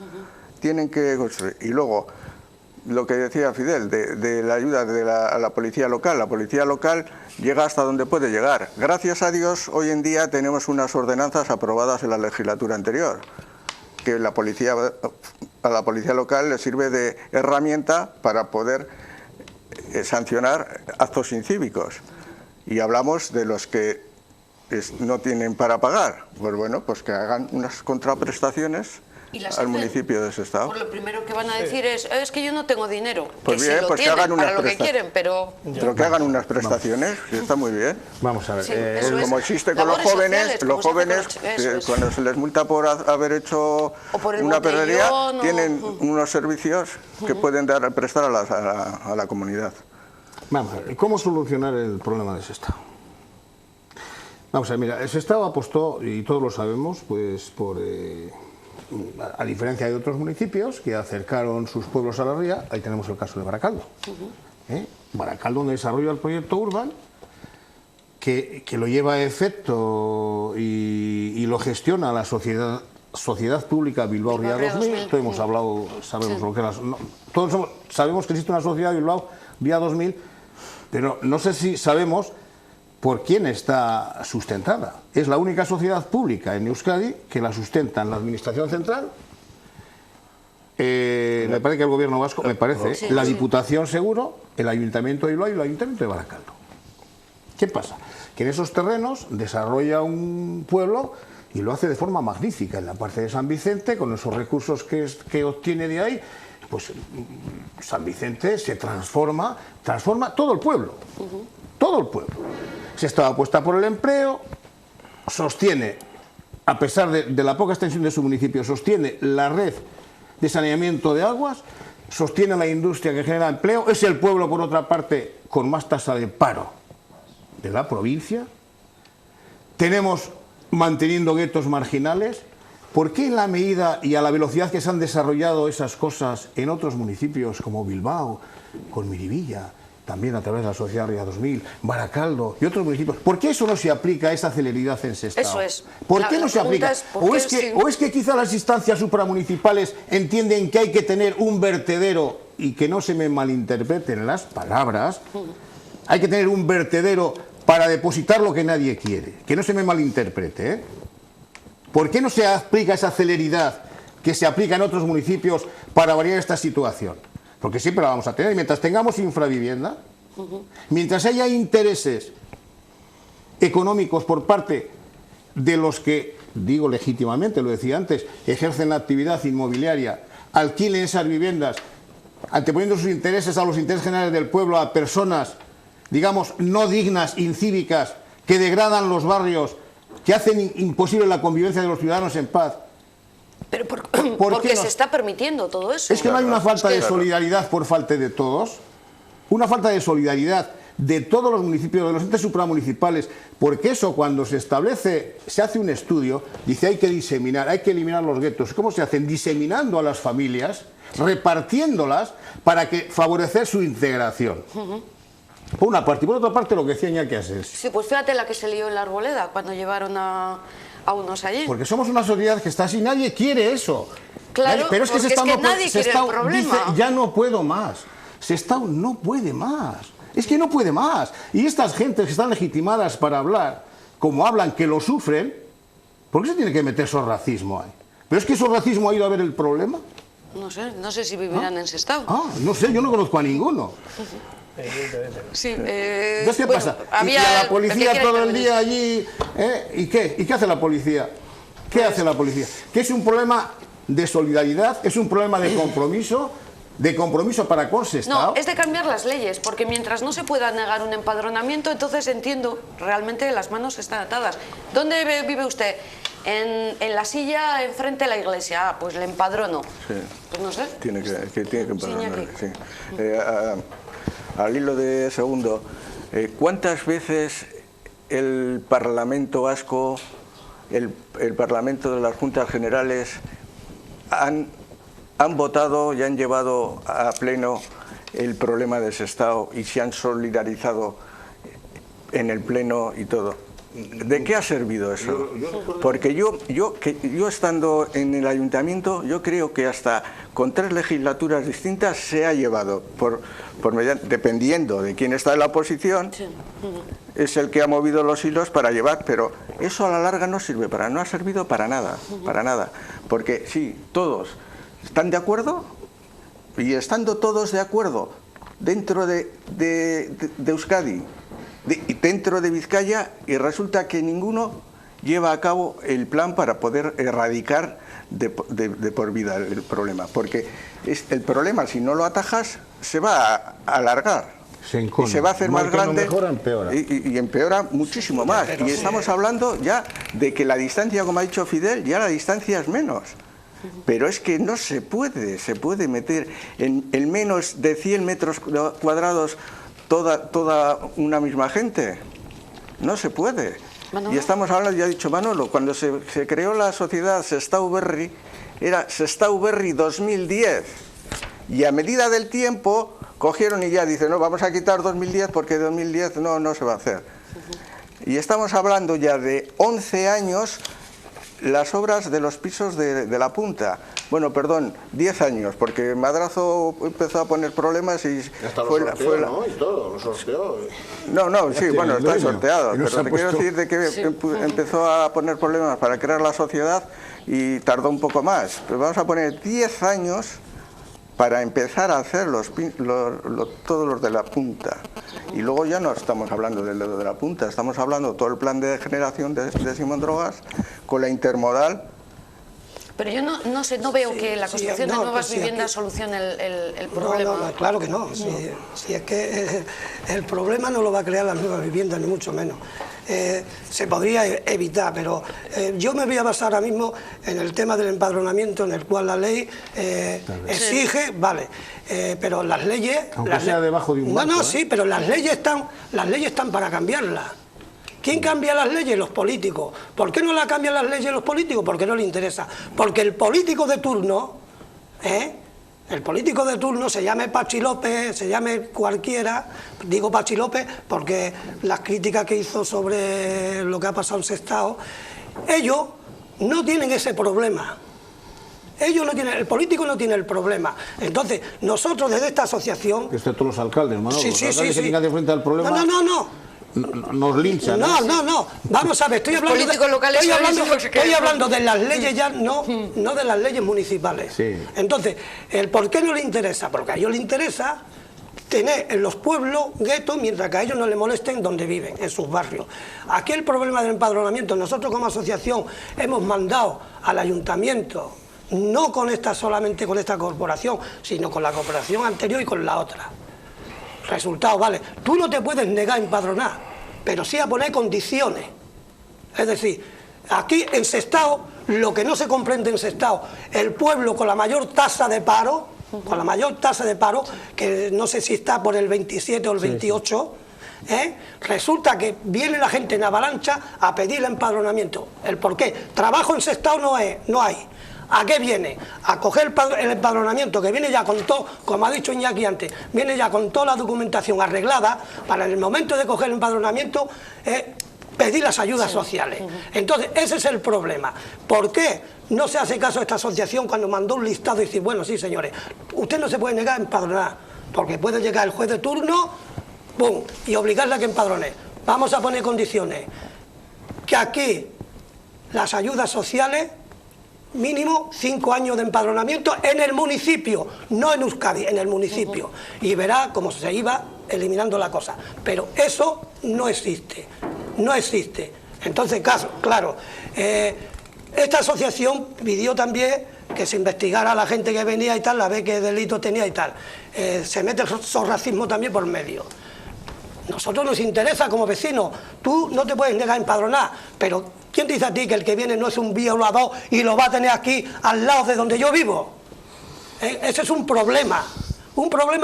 tienen que construir. Y luego, lo que decía Fidel, de la ayuda a la policía local. La policía local llega hasta donde puede llegar. Gracias a Dios, hoy en día tenemos unas ordenanzas aprobadas en la legislatura anterior, que a la policía local le sirve de herramienta para poder sancionar actos incívicos. Y hablamos de los que no tienen para pagar. Pues bueno, pues que hagan unas contraprestaciones al municipio de Sestao. Por lo primero que van a decir es que yo no tengo dinero. Pues que bien, si lo pues tienen, que hagan para lo que quieren, pero que hagan unas prestaciones, que está muy bien. Vamos a ver. Sí, como existe con los jóvenes, cuando se les multa por haber hecho una perrería, tienen unos servicios que pueden prestar a la comunidad. Vamos a ver, ¿cómo solucionar el problema de Sestao? Vamos a ver, mira, Sestao apostó, y todos lo sabemos, pues por... a diferencia de otros municipios que acercaron sus pueblos a la ría, ahí tenemos el caso de Baracaldo. Baracaldo, donde desarrolla el proyecto Urban, que lo lleva a efecto y lo gestiona la Sociedad Pública Bilbao Ría 2000. Todos hemos hablado, sabemos lo que es todos sabemos que existe una sociedad Bilbao Ría 2000, pero no sé si sabemos por quién está sustentada. Es la única sociedad pública en Euskadi que la sustentan la Administración Central, me parece que el Gobierno Vasco, la Diputación seguro, el Ayuntamiento de Bilbao y el Ayuntamiento de Baracaldo. ¿Qué pasa? Que en esos terrenos desarrolla un pueblo y lo hace de forma magnífica. En la parte de San Vicente, con esos recursos que obtiene de ahí, pues San Vicente se transforma todo el pueblo. Todo el pueblo. Sestao apuesta por el empleo, sostiene, a pesar de la poca extensión de su municipio, sostiene la red de saneamiento de aguas, sostiene la industria que genera empleo, es el pueblo, por otra parte, con más tasa de paro de la provincia. Tenemos manteniendo guetos marginales, ¿Por qué en la medida y a la velocidad que se han desarrollado esas cosas en otros municipios como Bilbao, con Miribilla, también a través de la Sociedad Ría 2000, Baracaldo y otros municipios, ¿por qué eso no se aplica a esa celeridad en Sestao? Eso es. ¿Por qué no se aplica? ¿O es que quizá las instancias supramunicipales entienden que hay que tener un vertedero, y que no se me malinterpreten las palabras, hay que tener un vertedero para depositar lo que nadie quiere? Que no se me malinterprete, ¿eh? ¿Por qué no se aplica esa celeridad que se aplica en otros municipios para variar esta situación? Porque siempre la vamos a tener. Y mientras tengamos infravivienda, mientras haya intereses económicos por parte de los que, digo legítimamente, lo decía antes, ejercen la actividad inmobiliaria, alquilen esas viviendas, anteponiendo sus intereses a los intereses generales del pueblo, a personas, digamos, no dignas, incívicas, que degradan los barrios, que hacen imposible la convivencia de los ciudadanos en paz. Pero porque se está permitiendo todo eso. Es que no hay una falta de solidaridad por parte de todos, una falta de solidaridad de todos los municipios, de los entes supramunicipales, porque eso cuando se establece, se hace un estudio, dice hay que diseminar, hay que eliminar los guetos. ¿Cómo se hacen? Diseminando a las familias, repartiéndolas para que favorecer su integración. Por una parte, y por otra parte lo que decía Iñaki Asens. Sí, pues fíjate la que se lió en la Arboleda cuando llevaron a unos allí. Porque somos una sociedad que está así, nadie quiere eso. Claro, pero es que porque nadie quiere el problema. Dice, ya no puedo más. Sestao no puede más. Es que no puede más. Y estas gentes que están legitimadas para hablar, como hablan, que lo sufren, ¿por qué se tiene que meter esos racismo ahí? ¿Pero es que esos racismo ha ido a ver el problema? No sé si vivirán en Sestao. No sé, yo no conozco a ninguno. Sí, entonces, ¿qué pasa? Y a la policía todo el día allí, ¿y qué? ¿Y qué hace la policía? ¿Qué hace la policía? Que es un problema de solidaridad, es un problema de compromiso para con Sestao. No, es de cambiar las leyes, porque mientras no se pueda negar un empadronamiento, entonces entiendo, realmente las manos están atadas. ¿Dónde vive usted? En la silla enfrente de la iglesia. Ah, pues le empadrono. Sí. Pues no sé. Tiene que empadronarle, sí. Al hilo de segundo, ¿cuántas veces el Parlamento Vasco, el Parlamento de las Juntas Generales han votado y han llevado a pleno el problema de Sestao y se han solidarizado en el pleno y todo? ¿De qué ha servido eso? Porque yo estando en el ayuntamiento, yo creo que hasta con 3 legislaturas distintas se ha llevado, dependiendo de quién está en la oposición, es el que ha movido los hilos para llevar, pero eso a la larga no sirve no ha servido para nada, porque sí, todos están de acuerdo, y estando todos de acuerdo dentro de Euskadi, dentro de Vizcaya, y resulta que ninguno lleva a cabo el plan para poder erradicar de por vida el problema, porque el problema, si no lo atajas, se va a alargar y se va a hacer más grande, y empeora muchísimo más, y estamos hablando ya de que la distancia, como ha dicho Fidel, ya la distancia es menos. Pero es que no se puede meter en menos de 100 metros cuadrados toda una misma gente. No se puede. Manolo. Y estamos hablando, ya ha dicho Manolo, cuando se creó la sociedad Sestao Berri, era Sestao Berri 2010. Y a medida del tiempo cogieron y ya dicen, no, vamos a quitar 2010 porque 2010 no se va a hacer. Y estamos hablando ya de 11 años las obras de los pisos de la punta. Bueno, perdón, 10 años, porque Madrazo empezó a poner problemas y fue ¿no? Y todo, lo sorteó. No, sí, bueno, está sorteado, pero te quiero decir de que empezó a poner problemas para crear la sociedad y tardó un poco más. Pero vamos a poner 10 años para empezar a hacer todos los de la punta. Y luego ya no estamos hablando de lo de la punta, estamos hablando de todo el plan de generación de Simón Drogas con la intermodal. Pero yo no veo que la construcción de nuevas viviendas solucione el problema. No, claro que no. Si es que el problema no lo va a crear las nuevas viviendas, ni mucho menos. Se podría evitar, pero yo me voy a basar ahora mismo en el tema del empadronamiento, en el cual la ley exige, vale, pero las leyes... Aunque sea debajo de un marco, sí, pero las leyes están para cambiarlas. ¿Quién cambia las leyes? Los políticos. ¿Por qué no la cambian las leyes los políticos? Porque no les interesa. Porque el político de turno, el político de turno, se llame Pachi López, se llame cualquiera, digo Pachi López porque las críticas que hizo sobre lo que ha pasado en Sestao, ellos no tienen ese problema. Ellos no tienen, el político no tiene el problema. Entonces, nosotros desde esta asociación... Excepto los alcaldes, Manolo. Sí, los sí, alcaldes sí, que tengan de frente al problema... No. Nos linchan. No. Vamos a ver, estoy hablando de las leyes ya, no de las leyes municipales. Sí. Entonces, ¿el por qué no le interesa? Porque a ellos les interesa tener en los pueblos guetos, mientras que a ellos no les molesten donde viven, en sus barrios. Aquí el problema del empadronamiento, nosotros como asociación hemos mandado al ayuntamiento, no solamente con esta corporación, sino con la corporación anterior y con la otra. Resultado, vale, tú no te puedes negar a empadronar, pero sí a poner condiciones. Es decir, aquí en Sestao, lo que no se comprende en Sestao, el pueblo con la mayor tasa de paro, que no sé si está por el 27 o el 28, resulta que viene la gente en avalancha a pedir el empadronamiento. ¿El por qué? Trabajo en Sestao no hay. ¿A qué viene? A coger el empadronamiento, que viene ya con todo, como ha dicho Iñaki antes, viene ya con toda la documentación arreglada para en el momento de coger el empadronamiento pedir las ayudas sociales. Entonces, ese es el problema. ¿Por qué no se hace caso a esta asociación cuando mandó un listado y decir, bueno, sí, señores, usted no se puede negar a empadronar, porque puede llegar el juez de turno, ¡pum!, y obligarle a que empadrone? Vamos a poner condiciones. Que aquí las ayudas sociales, mínimo 5 años de empadronamiento en el municipio, no en Euskadi, en el municipio. Y verá cómo se iba eliminando la cosa. Pero eso no existe. Entonces, claro, esta asociación pidió también que se investigara a la gente que venía y tal, a ver qué delito tenía y tal. Se mete el racismo también por medio. Nosotros nos interesa como vecinos. Tú no te puedes negar a empadronar, pero ¿quién te dice a ti que el que viene no es un violador y lo va a tener aquí al lado de donde yo vivo? Ese es un problema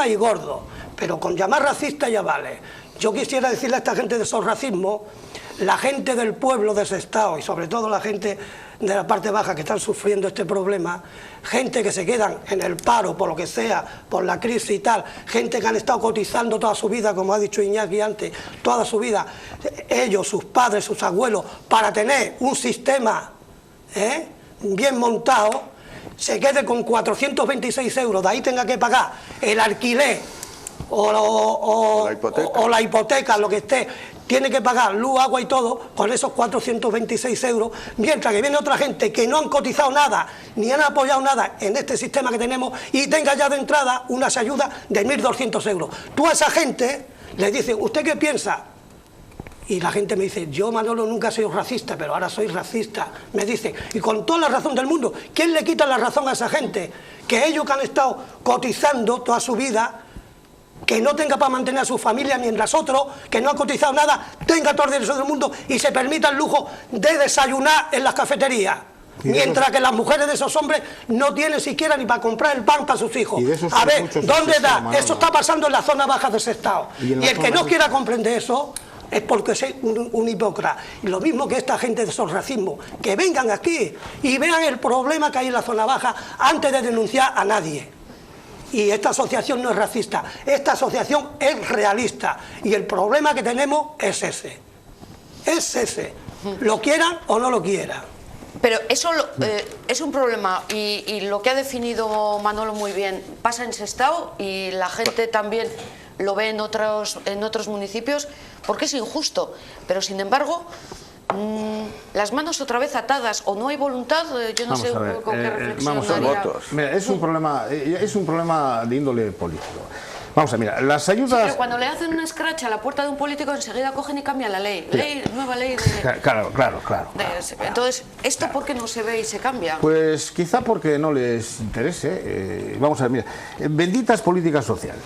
y gordo, pero con llamar racista ya vale. Yo quisiera decirle a esta gente de racismo, la gente del pueblo de Sestao y sobre todo la gente de la parte baja que están sufriendo este problema, gente que se quedan en el paro por lo que sea, por la crisis y tal, gente que han estado cotizando toda su vida, como ha dicho Iñaki antes, toda su vida, ellos, sus padres, sus abuelos, para tener un sistema bien montado, se quede con 426 euros, de ahí tenga que pagar el alquiler o la hipoteca, lo que esté, tiene que pagar luz, agua y todo, con esos 426 euros, mientras que viene otra gente que no han cotizado nada, ni han apoyado nada en este sistema que tenemos, y tenga ya de entrada unas ayudas de 1.200 euros. Tú a esa gente le dices, ¿usted qué piensa? Y la gente me dice, yo, Manolo, nunca he sido racista, pero ahora soy racista. Me dice, y con toda la razón del mundo, ¿quién le quita la razón a esa gente? Que ellos que han estado cotizando toda su vida, que no tenga para mantener a su familia, mientras otros que no han cotizado nada tenga todo el derecho del mundo y se permita el lujo de desayunar en las cafeterías, mientras que las mujeres de esos hombres no tienen siquiera ni para comprar el pan para sus hijos. A ver, ¿dónde da? Eso está pasando en la zona baja de Sestao. Y el que no quiera comprender eso es porque es un hipócrita. Y lo mismo que esta gente de esos racismos, que vengan aquí y vean el problema que hay en la zona baja antes de denunciar a nadie. Y esta asociación no es racista, esta asociación es realista. Y el problema que tenemos es ese. Lo quieran o no lo quieran. Pero eso es un problema y lo que ha definido Manolo muy bien pasa en Sestao y la gente también lo ve en otros municipios porque es injusto. Pero sin embargo, las manos otra vez atadas o no hay voluntad, yo no sé con qué reflexionaría. Mira, es un problema de índole político. Vamos a mirar, las ayudas... Sí, pero cuando le hacen un scratch a la puerta de un político enseguida cogen y cambian la ley. Nueva ley de... Claro. Entonces, ¿esto por qué no se ve y se cambia? Pues quizá porque no les interese. Vamos a ver, mira, benditas políticas sociales.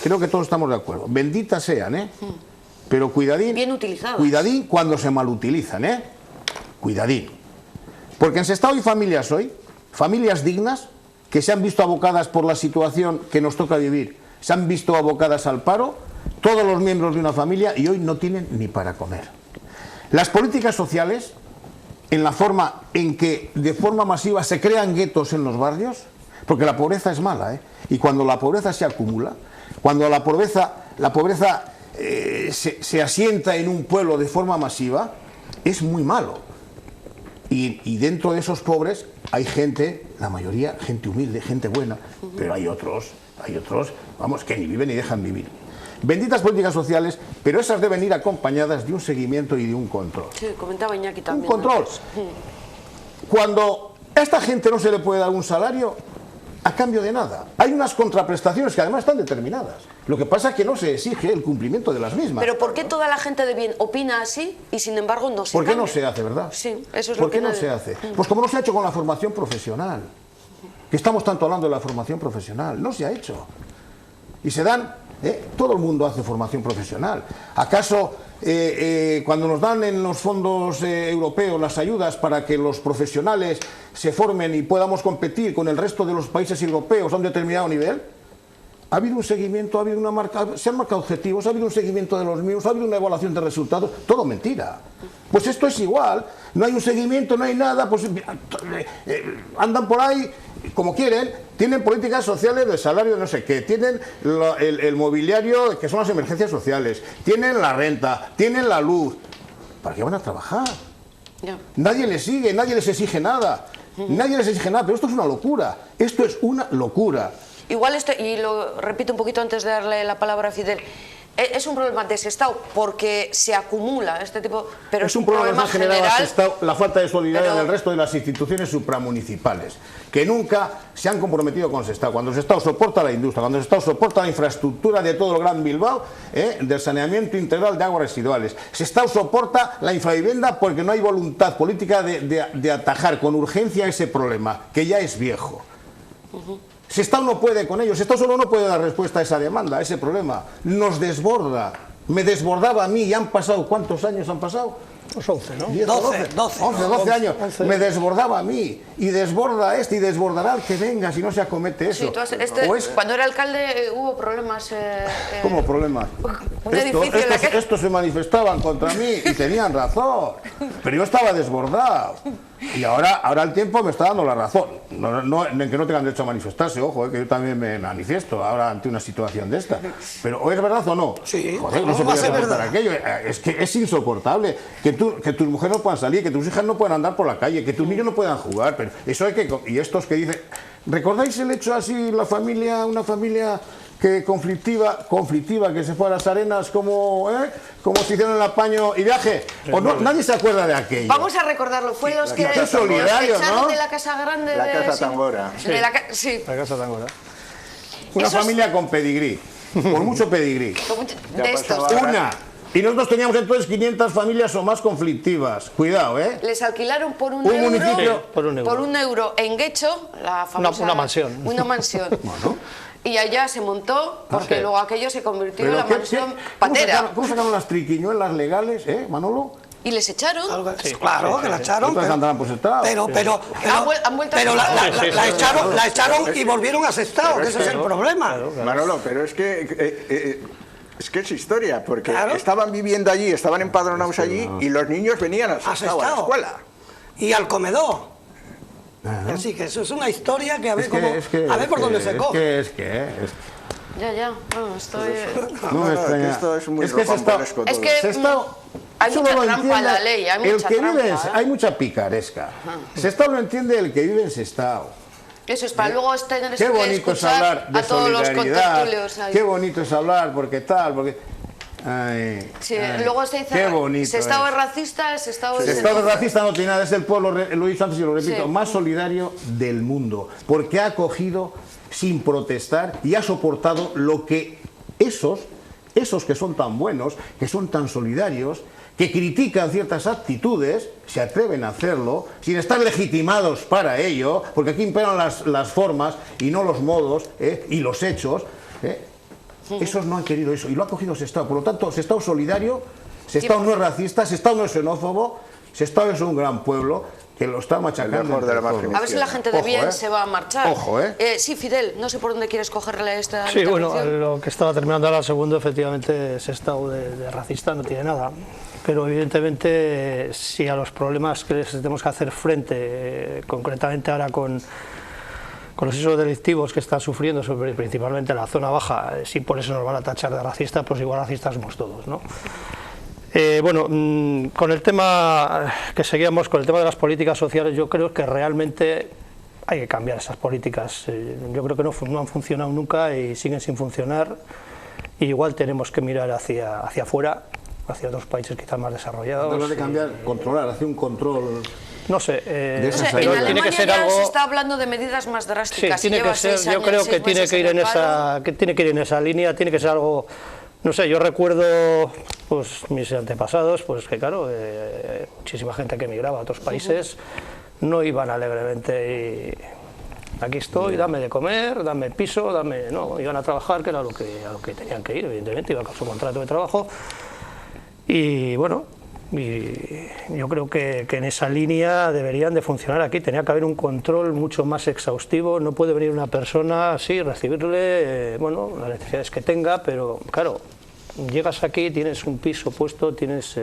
Creo que todos estamos de acuerdo. Benditas sean, pero cuidadín, bien utilizadas. Cuidadín cuando se malutilizan, cuidadín. Porque en Sestao hay familias hoy, familias dignas, que se han visto abocadas por la situación que nos toca vivir, se han visto abocadas al paro, todos los miembros de una familia, y hoy no tienen ni para comer. Las políticas sociales, en la forma en que de forma masiva se crean guetos en los barrios, porque la pobreza es mala, y cuando la pobreza se acumula, cuando la pobreza se asienta en un pueblo de forma masiva, es muy malo. Y dentro de esos pobres hay gente, la mayoría, gente humilde, gente buena, pero hay otros, vamos, que ni viven ni dejan vivir. Benditas políticas sociales, pero esas deben ir acompañadas de un seguimiento y de un control. Sí, comentaba Iñaki también. Un control. Cuando a esta gente no se le puede dar un salario a cambio de nada, hay unas contraprestaciones que además están determinadas. Lo que pasa es que no se exige el cumplimiento de las mismas. Pero ¿por qué toda la gente de bien opina así y sin embargo no se ¿Por qué cambia? no se hace, verdad? Sí, eso es ¿Por lo que qué no nadie- se hace? Pues como no se ha hecho con la formación profesional, que estamos tanto hablando de la formación profesional, no se ha hecho. Y se dan, todo el mundo hace formación profesional. ¿Acaso cuando nos dan en los fondos europeos las ayudas para que los profesionales se formen y podamos competir con el resto de los países europeos a un determinado nivel? Ha habido un seguimiento, se han marcado objetivos, ha habido un seguimiento de los mismos, ha habido una evaluación de resultados, todo mentira. Pues esto es igual, no hay un seguimiento, no hay nada, pues andan por ahí como quieren, tienen políticas sociales de salario de no sé qué, tienen el mobiliario que son las emergencias sociales, tienen la renta, tienen la luz. ¿Para qué van a trabajar? Ya. Nadie les sigue, nadie les exige nada, pero esto es una locura, esto es una locura. Igual esto, y lo repito un poquito antes de darle la palabra a Fidel, es un problema de Sestao porque se acumula este tipo, pero es un problema que ha generado a Sestao la falta de solidaridad pero del resto de las instituciones supramunicipales, que nunca se han comprometido con Sestao. Cuando Sestao soporta la industria, cuando Sestao soporta la infraestructura de todo el Gran Bilbao, del saneamiento integral de aguas residuales. Sestao soporta la infravivienda porque no hay voluntad política de atajar con urgencia ese problema, que ya es viejo. Sestao no puede con ellos, Sestao solo no puede dar respuesta a esa demanda, a ese problema. Nos desborda, me desbordaba a mí, y han pasado, ¿cuántos años han pasado? Pues 11, ¿no? 10, 12 años, 11. me desbordaba a mí, y desborda y desbordará al que venga si no se acomete eso. Sí, cuando era alcalde hubo problemas. ¿Cómo problemas? Un edificio en la que... Estos se manifestaban contra mí y tenían razón, pero yo estaba desbordado. Y ahora el tiempo me está dando la razón. No, en que no tengan derecho a manifestarse, ojo, que yo también me manifiesto ahora ante una situación de esta. Pero ¿o es verdad o no? Sí. Joder, no se puede soportar aquello. Es que es insoportable que tus mujeres no puedan salir, que tus hijas no puedan andar por la calle, que tus niños no puedan jugar. Pero eso hay que... Y estos que dicen... ¿Recordáis el hecho así, una familia que conflictiva, que se fue a las arenas como se hicieron el apaño y viaje? ¿O no? Nadie se acuerda de aquello. Vamos a recordarlo, fue los que Qué solidario, echaron ¿no? de la Casa Grande. La Casa Tangora. Sí. La Casa Tangora. Una Esos- familia con pedigrí, con mucho pedigrí. De estos. Una. Y nosotros teníamos entonces 500 familias o más conflictivas. Cuidado, ¿eh? Les alquilaron por un Un euro, municipio- Por un euro. en Guecho, la famosa... Una mansión. Una mansión. Bueno. Y allá se montó, porque Sí. luego aquello se convirtió en Pero la mansión patera. ¿Cómo sacaron las triquiñuelas legales, Manolo? Y les echaron. Claro, que la echaron. Otras andarán por Sestao. Pero Han vuelto a pero Sestao. la echaron y volvieron a Sestao, que ese es el problema. Manolo, pero es que es historia, porque Claro. estaban viviendo allí, estaban empadronados allí y los niños venían a Sestao. la escuela. Y al comedor. Así que eso es una historia que a ver, por dónde se coge. Ya. No, estoy... No me No, extraña. que esto es muy Es que rocambolesco Es todo. que Sestao hay solo mucha lo trampa en entiende la ley, hay el mucha que trampa. vive hay mucha picaresca. Sestao lo entiende el que vive en Sestao. Eso es para luego tener Qué que bonito es escuchar hablar de a todos los solidaridad. contertulios ahí. Qué bonito es hablar, porque tal, porque... Ay, Sí, ay, luego se dice, qué bonito Sestao es es. racista, Sestao es... Sestao es racista, no tiene nada, es el pueblo, lo he dicho antes y lo repito, Sí. más solidario del mundo, porque ha acogido sin protestar y ha soportado lo que esos que son tan buenos, que son tan solidarios, que critican ciertas actitudes, se atreven a hacerlo, sin estar legitimados para ello, porque aquí imperan las formas y no los modos y los hechos. Esos no han querido eso y lo ha cogido Sestao. Por lo tanto, Sestao es solidario, Sestao no es racista, Sestao no es xenófobo, Sestao es un gran pueblo que lo está machacando. El mejor de la entre todos. máquina. A ver si la gente de Ojo, bien se va a marchar. Ojo, Sí, Fidel, no sé por dónde quieres cogerle esta Sí, bueno, intervención. lo que estaba terminando ahora, el segundo, efectivamente, ese estado de racista no tiene nada. Pero evidentemente, si a los problemas que les tenemos que hacer frente, concretamente ahora con los hechos delictivos que están sufriendo, principalmente en la zona baja, si por eso nos van a tachar de racistas, pues igual racistas somos todos, ¿no? Bueno, con el tema que seguíamos, con el tema de las políticas sociales, yo creo que realmente hay que cambiar esas políticas. Yo creo que no han funcionado nunca y siguen sin funcionar. Y igual tenemos que mirar hacia afuera, hacia otros países quizás más desarrollados. Hablar de cambiar, controlar, hacer un control. No sé, De O sea, esas en ayudas. Alemania tiene que ser ya algo. se está hablando de medidas más Sí, drásticas. tiene Lleva que ser, 6 yo años, creo 6 que tiene meses que ir en el paro. tiene que ir en esa línea, tiene que ser algo, no sé, yo recuerdo pues mis antepasados, pues que claro, muchísima gente que emigraba a otros países no iban alegremente y aquí estoy, dame de comer, dame piso, no, iban a trabajar, que era a lo que tenían que ir, evidentemente, iban con su contrato de trabajo y bueno, y yo creo que en esa línea deberían de funcionar aquí, tenía que haber un control mucho más exhaustivo, no puede venir una persona así, recibirle, bueno, las necesidades que tenga, pero claro, llegas aquí, tienes un piso puesto, tienes,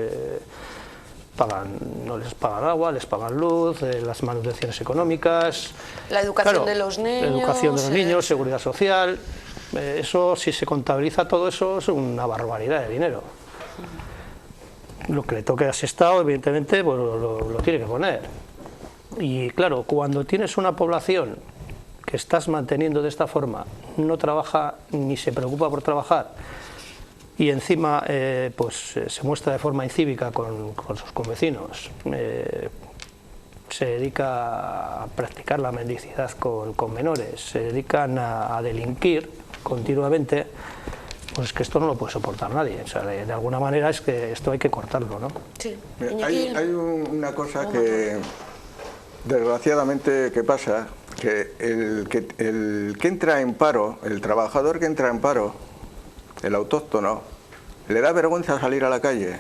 no les pagan agua, les pagan luz, las manutenciones económicas, La educación claro, de los niños. la educación de los niños, seguridad social, eso si se contabiliza todo eso es una barbaridad de dinero. Lo que le toque a ese Estado, evidentemente, pues lo tiene que poner. Y claro, cuando tienes una población que estás manteniendo de esta forma, no trabaja ni se preocupa por trabajar, y encima pues se muestra de forma incívica con sus convecinos, se dedica a practicar la mendicidad con menores, se dedican a delinquir continuamente, pues es que esto no lo puede soportar nadie. O sea, de alguna manera es que esto hay que cortarlo, ¿no? Sí. Hay una cosa que desgraciadamente que pasa, que el que entra en paro, el trabajador que entra en paro, el autóctono, le da vergüenza salir a la calle.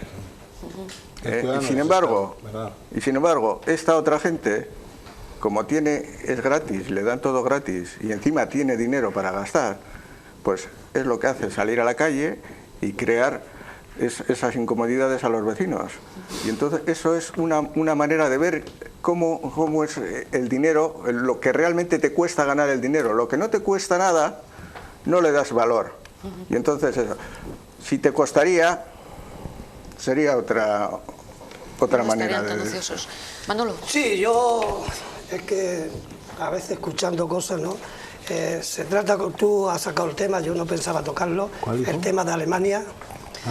Y sin embargo, esta otra gente, como es gratis, le dan todo gratis y encima tiene dinero para gastar, pues es lo que hace, salir a la calle y crear esas incomodidades a los vecinos. Y entonces eso es una manera de ver cómo es el dinero, lo que realmente te cuesta ganar el dinero. Lo que no te cuesta nada, no le das valor. Y entonces eso, si te costaría, sería otra manera de... Manolo. Sí, yo es que a veces escuchando cosas, ¿no? Se trata, tú has sacado el tema, yo no pensaba tocarlo, el tema de Alemania.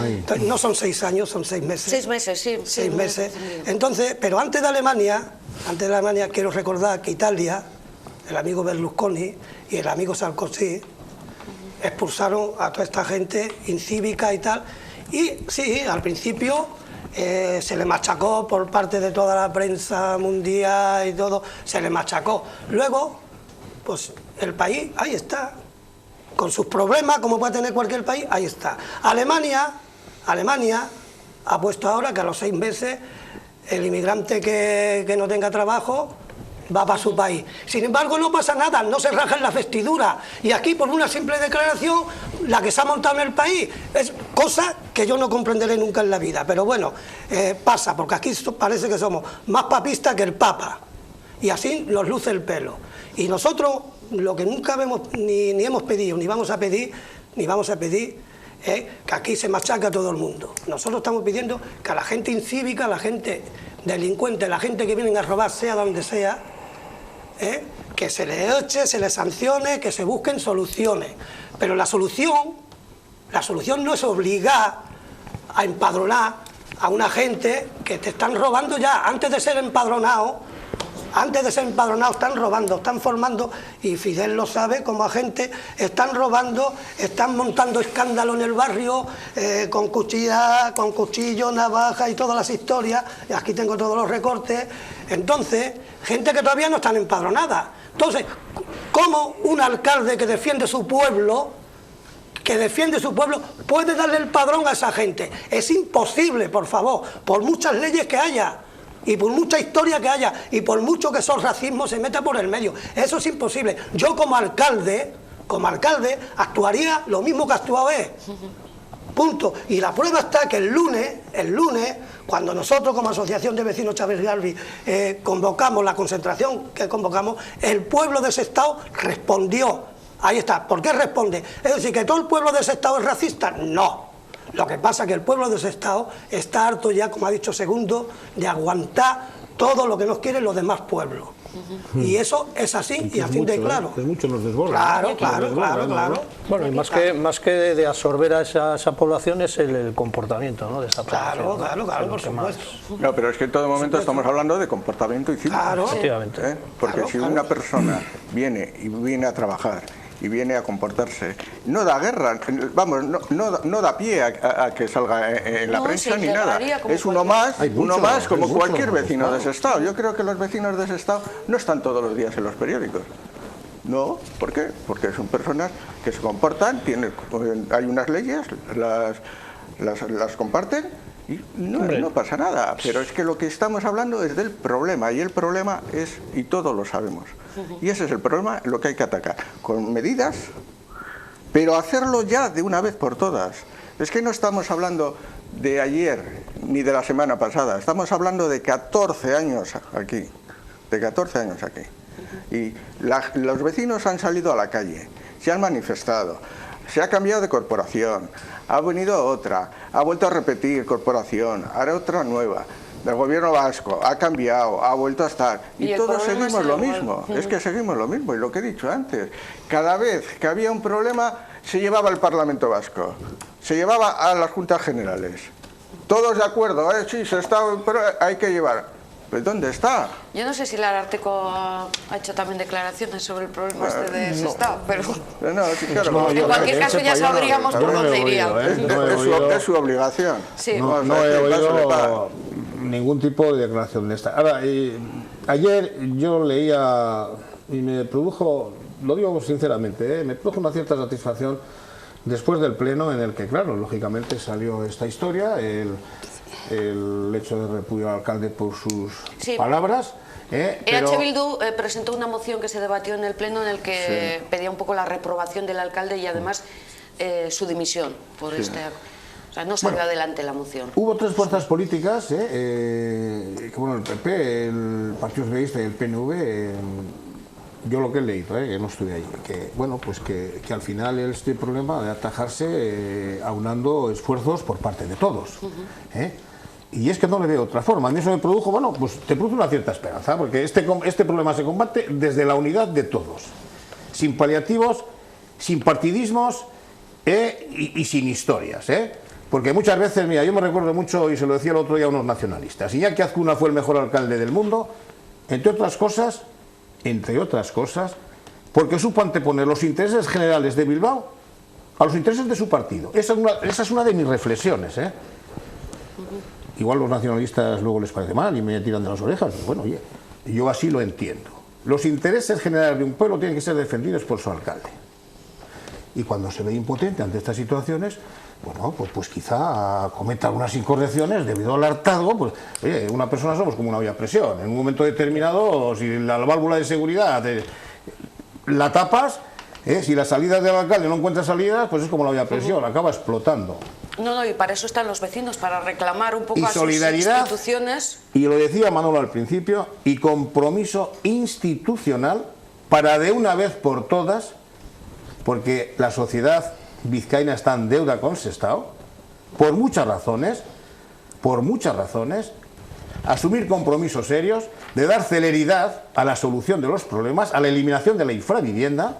Entonces, no son 6 años, son 6 meses. 6 meses, sí. 6 meses. Entonces, pero antes de Alemania quiero recordar que Italia, el amigo Berlusconi y el amigo Sarkozy expulsaron a toda esta gente incívica y tal. Y sí, al principio se le machacó por parte de toda la prensa mundial y todo, se le machacó. Luego, pues el país, ahí está, con sus problemas, como puede tener cualquier país, ahí está. Alemania ha puesto ahora que a los 6 meses el inmigrante que no tenga trabajo va para su país. Sin embargo, no pasa nada, no se rajan las vestiduras. Y aquí, por una simple declaración, la que se ha montado en el país, es cosa que yo no comprenderé nunca en la vida. Pero bueno, pasa, porque aquí parece que somos más papistas que el Papa. Y así nos luce el pelo. Y nosotros, lo que nunca ni hemos pedido, ni vamos a pedir, es que aquí se machaca a todo el mundo. Nosotros estamos pidiendo que a la gente incívica, a la gente delincuente, a la gente que vienen a robar, sea donde sea, que se les eche, se les sancione, que se busquen soluciones. Pero la solución no es obligar a empadronar a una gente que te están robando ya. Antes de ser empadronados están robando, están formando, y Fidel lo sabe como agente, están robando, están montando escándalo en el barrio, con cuchillo, navaja y todas las historias, y aquí tengo todos los recortes. Entonces, gente que todavía no están empadronadas. Entonces, ¿cómo un alcalde que defiende su pueblo puede darle el padrón a esa gente? Es imposible, por favor, por muchas leyes que haya. Y por mucha historia que haya, y por mucho que esos racismos se meta por el medio, eso es imposible. Yo como alcalde, actuaría lo mismo que ha actuado él. Punto. Y la prueba está que el lunes, cuando nosotros como Asociación de Vecinos Chávez Galvi convocamos la concentración que convocamos, el pueblo de Sestao respondió. Ahí está. ¿Por qué responde? Es decir, ¿que todo el pueblo de Sestao es racista? No. Lo que pasa es que el pueblo de Sestao está harto ya, como ha dicho Segundo, de aguantar todo lo que nos quieren los demás pueblos. Y eso es así y así de claro. Es mucho, nos desborda. Claro. Bueno, y más que de absorber a esa población es el comportamiento, ¿no?, de esa población. Claro, por supuesto. No, pero es que en todo momento estamos hablando de comportamiento y cívico. Claro. Efectivamente. Porque si una persona viene a trabajar y viene a comportarse, no da guerra, vamos, no da pie a que salga en la prensa ni nada. Es uno más como cualquier vecino de Sestao. Yo creo que los vecinos de Sestao no están todos los días en los periódicos. No, ¿por qué? Porque son personas que se comportan, hay unas leyes, las comparten y no pasa nada. Pero es que lo que estamos hablando es del problema, y el problema es, y todos lo sabemos, y ese es el problema, lo que hay que atacar, con medidas, pero hacerlo ya de una vez por todas. Es que no estamos hablando de ayer ni de la semana pasada, estamos hablando de 14 años aquí, y los vecinos han salido a la calle, se han manifestado, se ha cambiado de corporación, ha venido otra, ha vuelto a repetir corporación, ahora otra nueva, del gobierno vasco, ha cambiado, ha vuelto a estar, y todos seguimos lo mismo, es que seguimos lo mismo, y lo que he dicho antes, cada vez que había un problema se llevaba al Parlamento Vasco, se llevaba a las Juntas Generales, todos de acuerdo, sí, pero hay que llevar. ¿Pues dónde está? Yo no sé si el Ararteko ha hecho también declaraciones sobre el problema de Sestao, pero en cualquier caso ya sabríamos por dónde iría. Es su obligación. Sí. No he oído ningún tipo de declaración de esta. Ahora, ayer yo leía y me produjo, lo digo sinceramente, me produjo una cierta satisfacción después del pleno en el que, claro, lógicamente salió esta historia, el hecho de repudio al alcalde por sus palabras. EH Bildu presentó una moción que se debatió en el pleno en el que pedía un poco la reprobación del alcalde y además su dimisión por este. O sea, no salió adelante la moción. Hubo tres fuerzas políticas, que, bueno, el PP, el Partido Socialista y el PNV, yo lo que he leído, que no estuve ahí, que bueno, pues que al final este problema de atajarse aunando esfuerzos por parte de todos. Y es que no le veo otra forma. A mí eso me produjo, bueno, pues te produce una cierta esperanza, porque este problema se combate desde la unidad de todos, sin paliativos, sin partidismos y sin historias, Porque muchas veces, mira, yo me recuerdo mucho, y se lo decía el otro día a unos nacionalistas, Iñaki Azcuna fue el mejor alcalde del mundo, entre otras cosas, porque supo anteponer los intereses generales de Bilbao a los intereses de su partido. Esa es una de mis reflexiones, Igual los nacionalistas luego les parece mal y me tiran de las orejas. Bueno, oye, yo así lo entiendo. Los intereses generales de un pueblo tienen que ser defendidos por su alcalde. Y cuando se ve impotente ante estas situaciones, bueno, pues quizá cometa algunas incorrecciones debido al hartazgo. Pues, oye, una persona somos como una olla a presión. En un momento determinado, si la válvula de seguridad la tapas, si las salidas del alcalde no encuentra salidas, pues es como la olla a presión, acaba explotando. No, y para eso están los vecinos, para reclamar un poco y a sus instituciones. Y lo decía Manolo al principio, y compromiso institucional para de una vez por todas, porque la sociedad vizcaína está en deuda con Sestao, por muchas razones, asumir compromisos serios de dar celeridad a la solución de los problemas, a la eliminación de la infravivienda,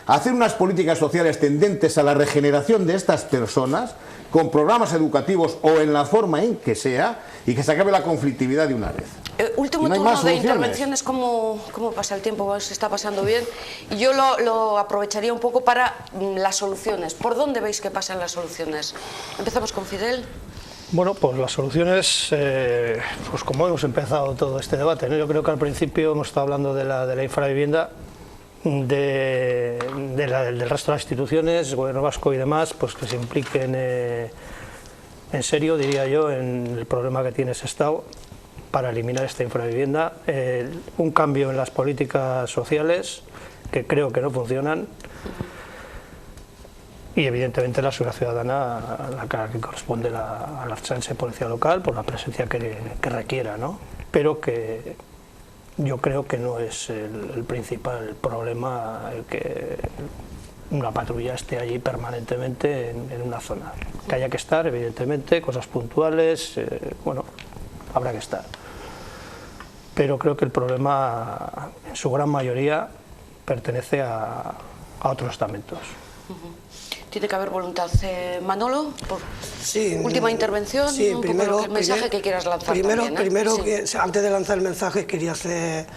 hacer unas políticas sociales tendentes a la regeneración de estas personas con programas educativos o en la forma en que sea, y que se acabe la conflictividad de una vez. Último turno de intervenciones, ¿cómo pasa el tiempo? Se está pasando bien. Y yo lo aprovecharía un poco para las soluciones. ¿Por dónde veis que pasan las soluciones? Empezamos con Fidel. Bueno, pues las soluciones, pues como hemos empezado todo este debate, ¿no? Yo creo que al principio hemos estado hablando de la infravivienda, del resto de las instituciones, gobierno vasco y demás, pues que se impliquen en serio, diría yo, en el problema que tiene Sestao. para eliminar esta infravivienda, un cambio en las políticas sociales que creo que no funcionan y evidentemente la seguridad ciudadana a la que corresponde a la Ertzaintza y Policía Local por la presencia que requiera, ¿no? Pero que yo creo que no es el principal problema el que una patrulla esté allí permanentemente en una zona. Que haya que estar, evidentemente, cosas puntuales, bueno, habrá que estar. Pero creo que el problema, en su gran mayoría, pertenece a otros estamentos. Tiene que haber voluntad. Manolo, sí, última intervención, sí, un primero, poco el mensaje que quieras lanzar Primero, también, sí. Antes de lanzar el mensaje, quería hacer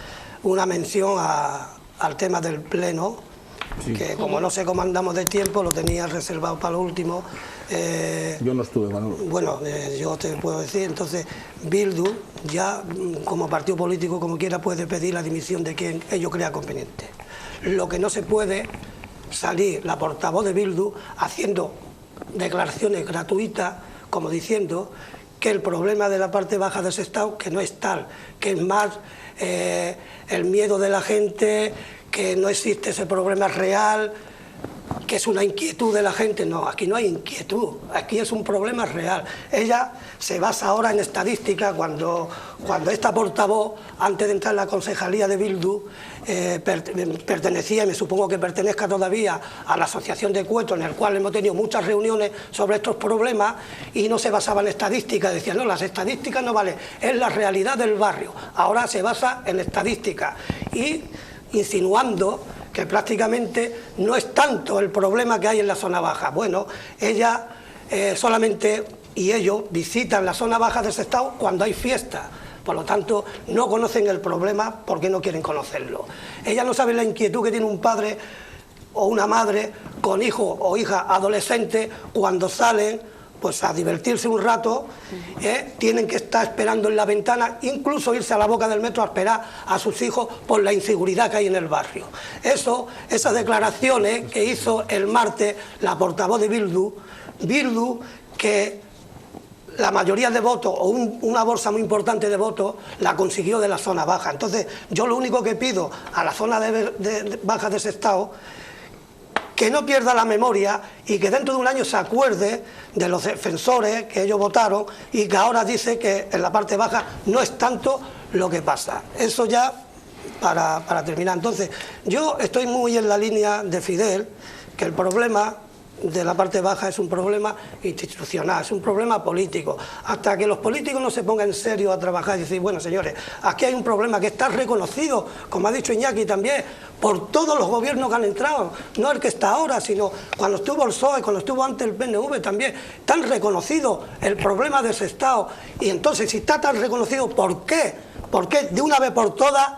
una mención al tema del Pleno, sí, que como no sé cómo andamos de tiempo, lo tenía reservado para lo último. Yo no estuve, Manolo. Bueno, yo te puedo decir, entonces, Bildu ya como partido político, como quiera, puede pedir la dimisión de quien ello crea conveniente. Lo que no se puede salir la portavoz de Bildu haciendo declaraciones gratuitas, como diciendo que el problema de la parte baja de Sestao que no es tal, que es más el miedo de la gente, que no existe ese problema real, que es una inquietud de la gente. No, aquí no hay inquietud, aquí es un problema real. Ella se basa ahora en estadística, cuando esta portavoz, antes de entrar en la concejalía de Bildu, pertenecía, y me supongo que pertenezca todavía, a la asociación de Cueto, en el cual hemos tenido muchas reuniones sobre estos problemas, y no se basaba en estadísticas, decía, no, las estadísticas no valen, es la realidad del barrio. Ahora se basa en estadísticas, y insinuando que prácticamente no es tanto el problema que hay en la zona baja. Bueno, ella solamente y ellos visitan la zona baja de Sestao cuando hay fiesta. Por lo tanto, no conocen el problema porque no quieren conocerlo. Ella no sabe la inquietud que tiene un padre o una madre con hijo o hija adolescente cuando salen pues a divertirse un rato, tienen que estar esperando en la ventana, incluso irse a la boca del metro a esperar a sus hijos por la inseguridad que hay en el barrio. Esas declaraciones que hizo el martes la portavoz de Bildu, que la mayoría de votos, o una bolsa muy importante de votos, la consiguió de la zona baja. Entonces, yo lo único que pido a la zona baja de Sestao, que no pierda la memoria y que dentro de un año se acuerde de los defensores que ellos votaron y que ahora dice que en la parte baja no es tanto lo que pasa. Eso ya para terminar. Entonces, yo estoy muy en la línea de Fidel, que el problema de la parte baja es un problema institucional, es un problema político. Hasta que los políticos no se pongan en serio a trabajar y decir, bueno, señores, aquí hay un problema que está reconocido, como ha dicho Iñaki también, por todos los gobiernos que han entrado, no el que está ahora, sino cuando estuvo el PSOE, cuando estuvo antes el PNV también, tan reconocido el problema de Sestao. Y entonces, si está tan reconocido, ¿por qué? ¿Por qué de una vez por todas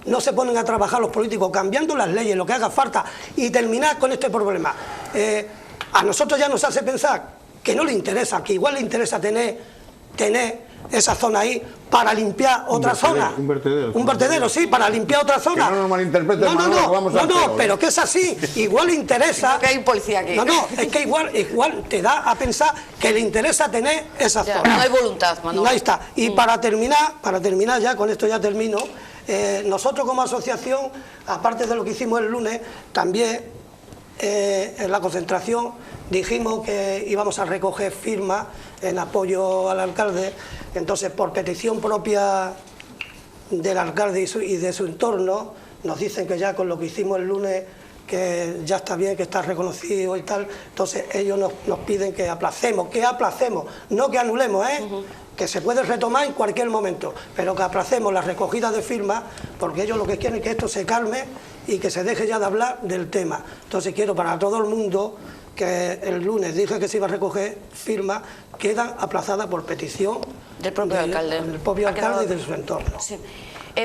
no se ponen a trabajar los políticos cambiando las leyes, lo que haga falta, y terminar con este problema? A nosotros ya nos hace pensar que no le interesa, que igual le interesa tener esa zona ahí para limpiar otra zona. Un vertedero, sí, para limpiar otra zona. Que no nos malinterpreten, no, pero que es así. Igual le interesa. Que hay un policía aquí. No, es que igual te da a pensar que le interesa tener esa zona. No hay voluntad, Manuel. Ahí está. Y para terminar ya, con esto ya termino, nosotros como asociación, aparte de lo que hicimos el lunes, también en la concentración dijimos que íbamos a recoger firmas en apoyo al alcalde. Entonces, por petición propia del alcalde y de su entorno, nos dicen que ya con lo que hicimos el lunes, que ya está bien, que está reconocido y tal. Entonces ellos nos piden que aplacemos, no que anulemos, que se puede retomar en cualquier momento, pero que aplacemos la recogida de firmas, porque ellos lo que quieren es que esto se calme y que se deje ya de hablar del tema. Entonces quiero para todo el mundo que el lunes dije que se iba a recoger firmas, quedan aplazadas por petición del propio alcalde. Del propio alcalde y de su entorno. Sí.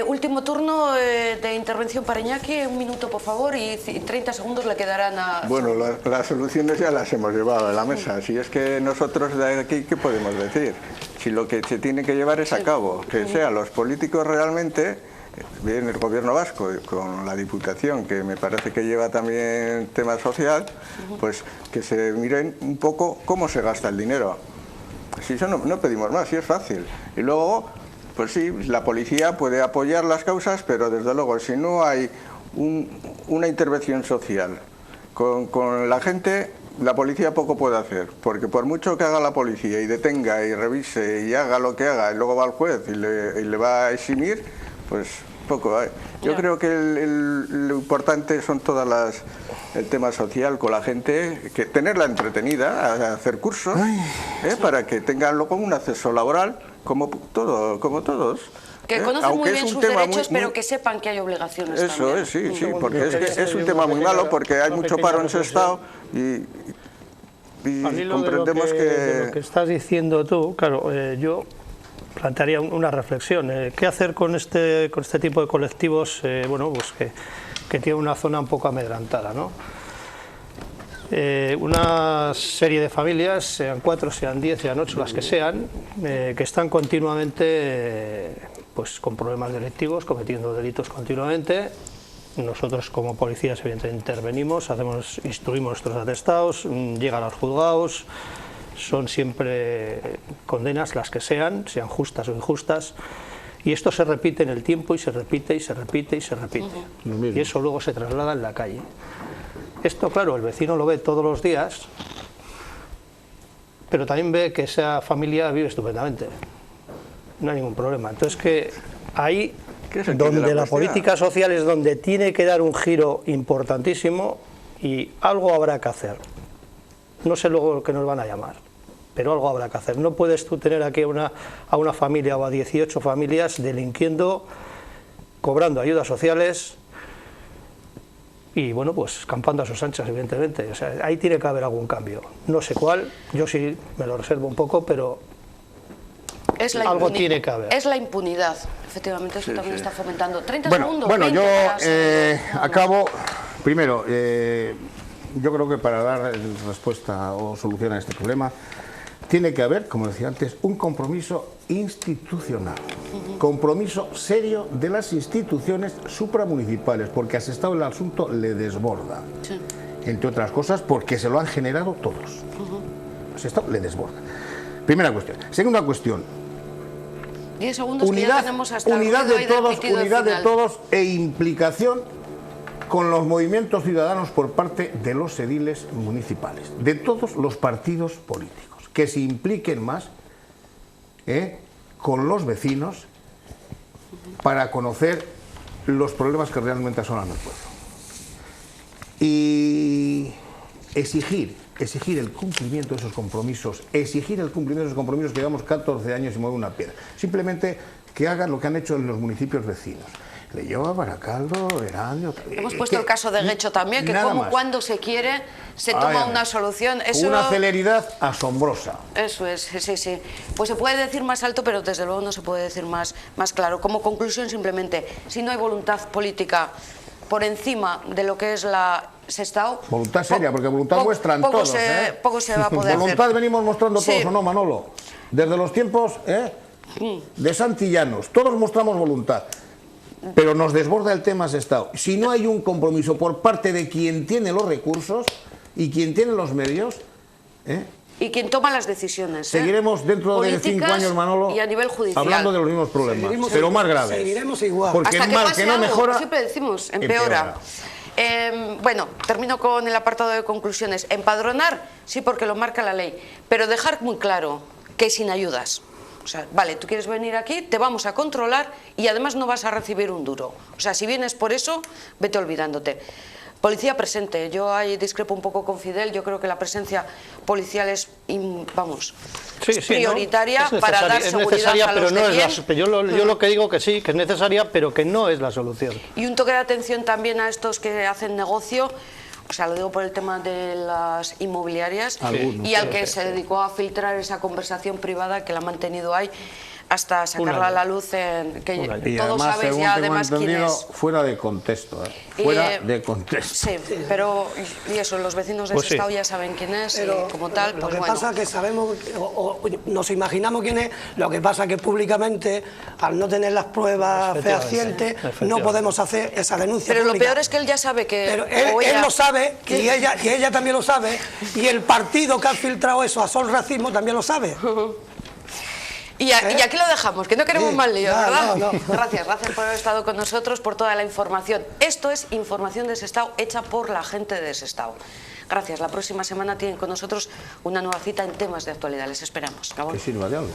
Último turno de intervención para Iñaki, 1 minuto por favor, y 30 segundos le quedarán a... Bueno, las soluciones ya las hemos llevado a la mesa. Si es que nosotros de aquí, ¿qué podemos decir? Si lo que se tiene que llevar es a cabo, que sean los políticos realmente, bien el gobierno vasco, con la Diputación, que me parece que lleva también tema social, pues que se miren un poco cómo se gasta el dinero. Si eso no pedimos más, si es fácil. Y luego Pues sí, la policía puede apoyar las causas, pero desde luego si no hay una intervención social con la gente, la policía poco puede hacer, porque por mucho que haga la policía y detenga y revise y haga lo que haga y luego va al juez y le va a eximir, pues poco hay. Yo creo que lo importante son el tema social con la gente, que tenerla entretenida, a hacer cursos, para que tengan luego un acceso laboral como todos. Que conocen muy bien sus derechos, pero que sepan que hay obligaciones también. Eso es, sí, porque es un tema muy malo, porque hay mucho paro en Sestao y comprendemos de lo que estás diciendo tú, claro, yo plantearía una reflexión. ¿Qué hacer con este tipo de colectivos bueno, pues que tiene una zona un poco amedrentada, ¿no? Una serie de familias, sean 4, sean 10, sean 8, las que sean, que están continuamente pues con problemas delictivos, cometiendo delitos continuamente. Nosotros como policías evidentemente intervenimos, instruimos nuestros atestados, llegan a los juzgados, son siempre condenas las que sean justas o injustas, y esto se repite en el tiempo y se repite y se repite y se repite, y eso luego se traslada en la calle. Esto, claro, el vecino lo ve todos los días, pero también ve que esa familia vive estupendamente, no hay ningún problema. Entonces, que ahí donde la política social es donde tiene que dar un giro importantísimo, y algo habrá que hacer. No sé luego lo que nos van a llamar, pero algo habrá que hacer. No puedes tú tener aquí a una familia o a 18 familias delinquiendo, cobrando ayudas sociales y, bueno, pues campando a sus anchas, evidentemente. O sea, ahí tiene que haber algún cambio. No sé cuál, yo sí me lo reservo un poco, pero algo tiene que haber. Es la impunidad, efectivamente, eso también está fomentando. 30 segundos. Bueno, yo acabo. Primero, yo creo que para dar respuesta o solución a este problema tiene que haber, como decía antes, un compromiso institucional, compromiso serio de las instituciones supramunicipales, porque a Sestao el asunto le desborda, entre otras cosas porque se lo han generado todos. A Sestao le desborda. Primera cuestión. Segunda cuestión. 10 segundos, unidad, que ya tenemos hasta unidad de todos e implicación con los movimientos ciudadanos por parte de los ediles municipales, de todos los partidos políticos, que se impliquen más con los vecinos para conocer los problemas que realmente asolan al pueblo. Y exigir el cumplimiento de esos compromisos, que llevamos 14 años y mueve una piedra. Simplemente que hagan lo que han hecho en los municipios vecinos. Leioa, Baracaldo, Erandio... Hemos puesto el caso de Guecho también, que como cuando se quiere se toma una solución. Eso, una celeridad asombrosa. Eso es, sí. Pues se puede decir más alto, pero desde luego no se puede decir más claro. Como conclusión, simplemente, si no hay voluntad política por encima de lo que es la Sestao... Voluntad seria, porque voluntad muestran todos. Poco se va a poder voluntad hacer. Venimos mostrando todos, ¿o no, Manolo? Desde los tiempos de Santillanos, todos mostramos voluntad. Pero nos desborda el tema Sestao. Si no hay un compromiso por parte de quien tiene los recursos y quien tiene los medios... y quien toma las decisiones. Seguiremos dentro de 5 años, Manolo, y a nivel judicial, hablando de los mismos problemas, pero más graves. Seguiremos igual. Porque hasta el que mal pase que no algo, mejora, siempre decimos, empeora. Bueno, termino con el apartado de conclusiones. Empadronar, sí, porque lo marca la ley, pero dejar muy claro que sin ayudas. O sea, vale, tú quieres venir aquí, te vamos a controlar y además no vas a recibir un duro. O sea, si vienes por eso, vete olvidándote. Policía presente. Yo ahí discrepo un poco con Fidel. Yo creo que la presencia policial es, prioritaria, ¿no? para dar seguridad a los de bien. Yo lo que digo que sí, que es necesaria, pero que no es la solución. Y un toque de atención también a estos que hacen negocio. O sea, lo digo por el tema de las inmobiliarias y al que se dedicó a filtrar esa conversación privada que la ha mantenido ahí hasta sacarla a la luz, que todos sabéis ya además quién es. Fuera de contexto, fuera de contexto. Sí, pero y eso, los vecinos de Sestao ya saben quién es, pero como tal, pues lo que pasa es que sabemos, o nos imaginamos quién es, lo que pasa es que públicamente, al no tener las pruebas fehacientes, no podemos hacer esa denuncia Pero pública. Lo peor es que él ya sabe que... Pero él lo sabe, y ella también lo sabe, y el partido que ha filtrado eso a Sol Racismo también lo sabe. Y aquí lo dejamos, que no queremos más líos, ¿verdad? No. Gracias por haber estado con nosotros, por toda la información. Esto es información de Sestao hecha por la gente de Sestao. Gracias. La próxima semana tienen con nosotros una nueva cita en temas de actualidad. Les esperamos. Que sirva de algo.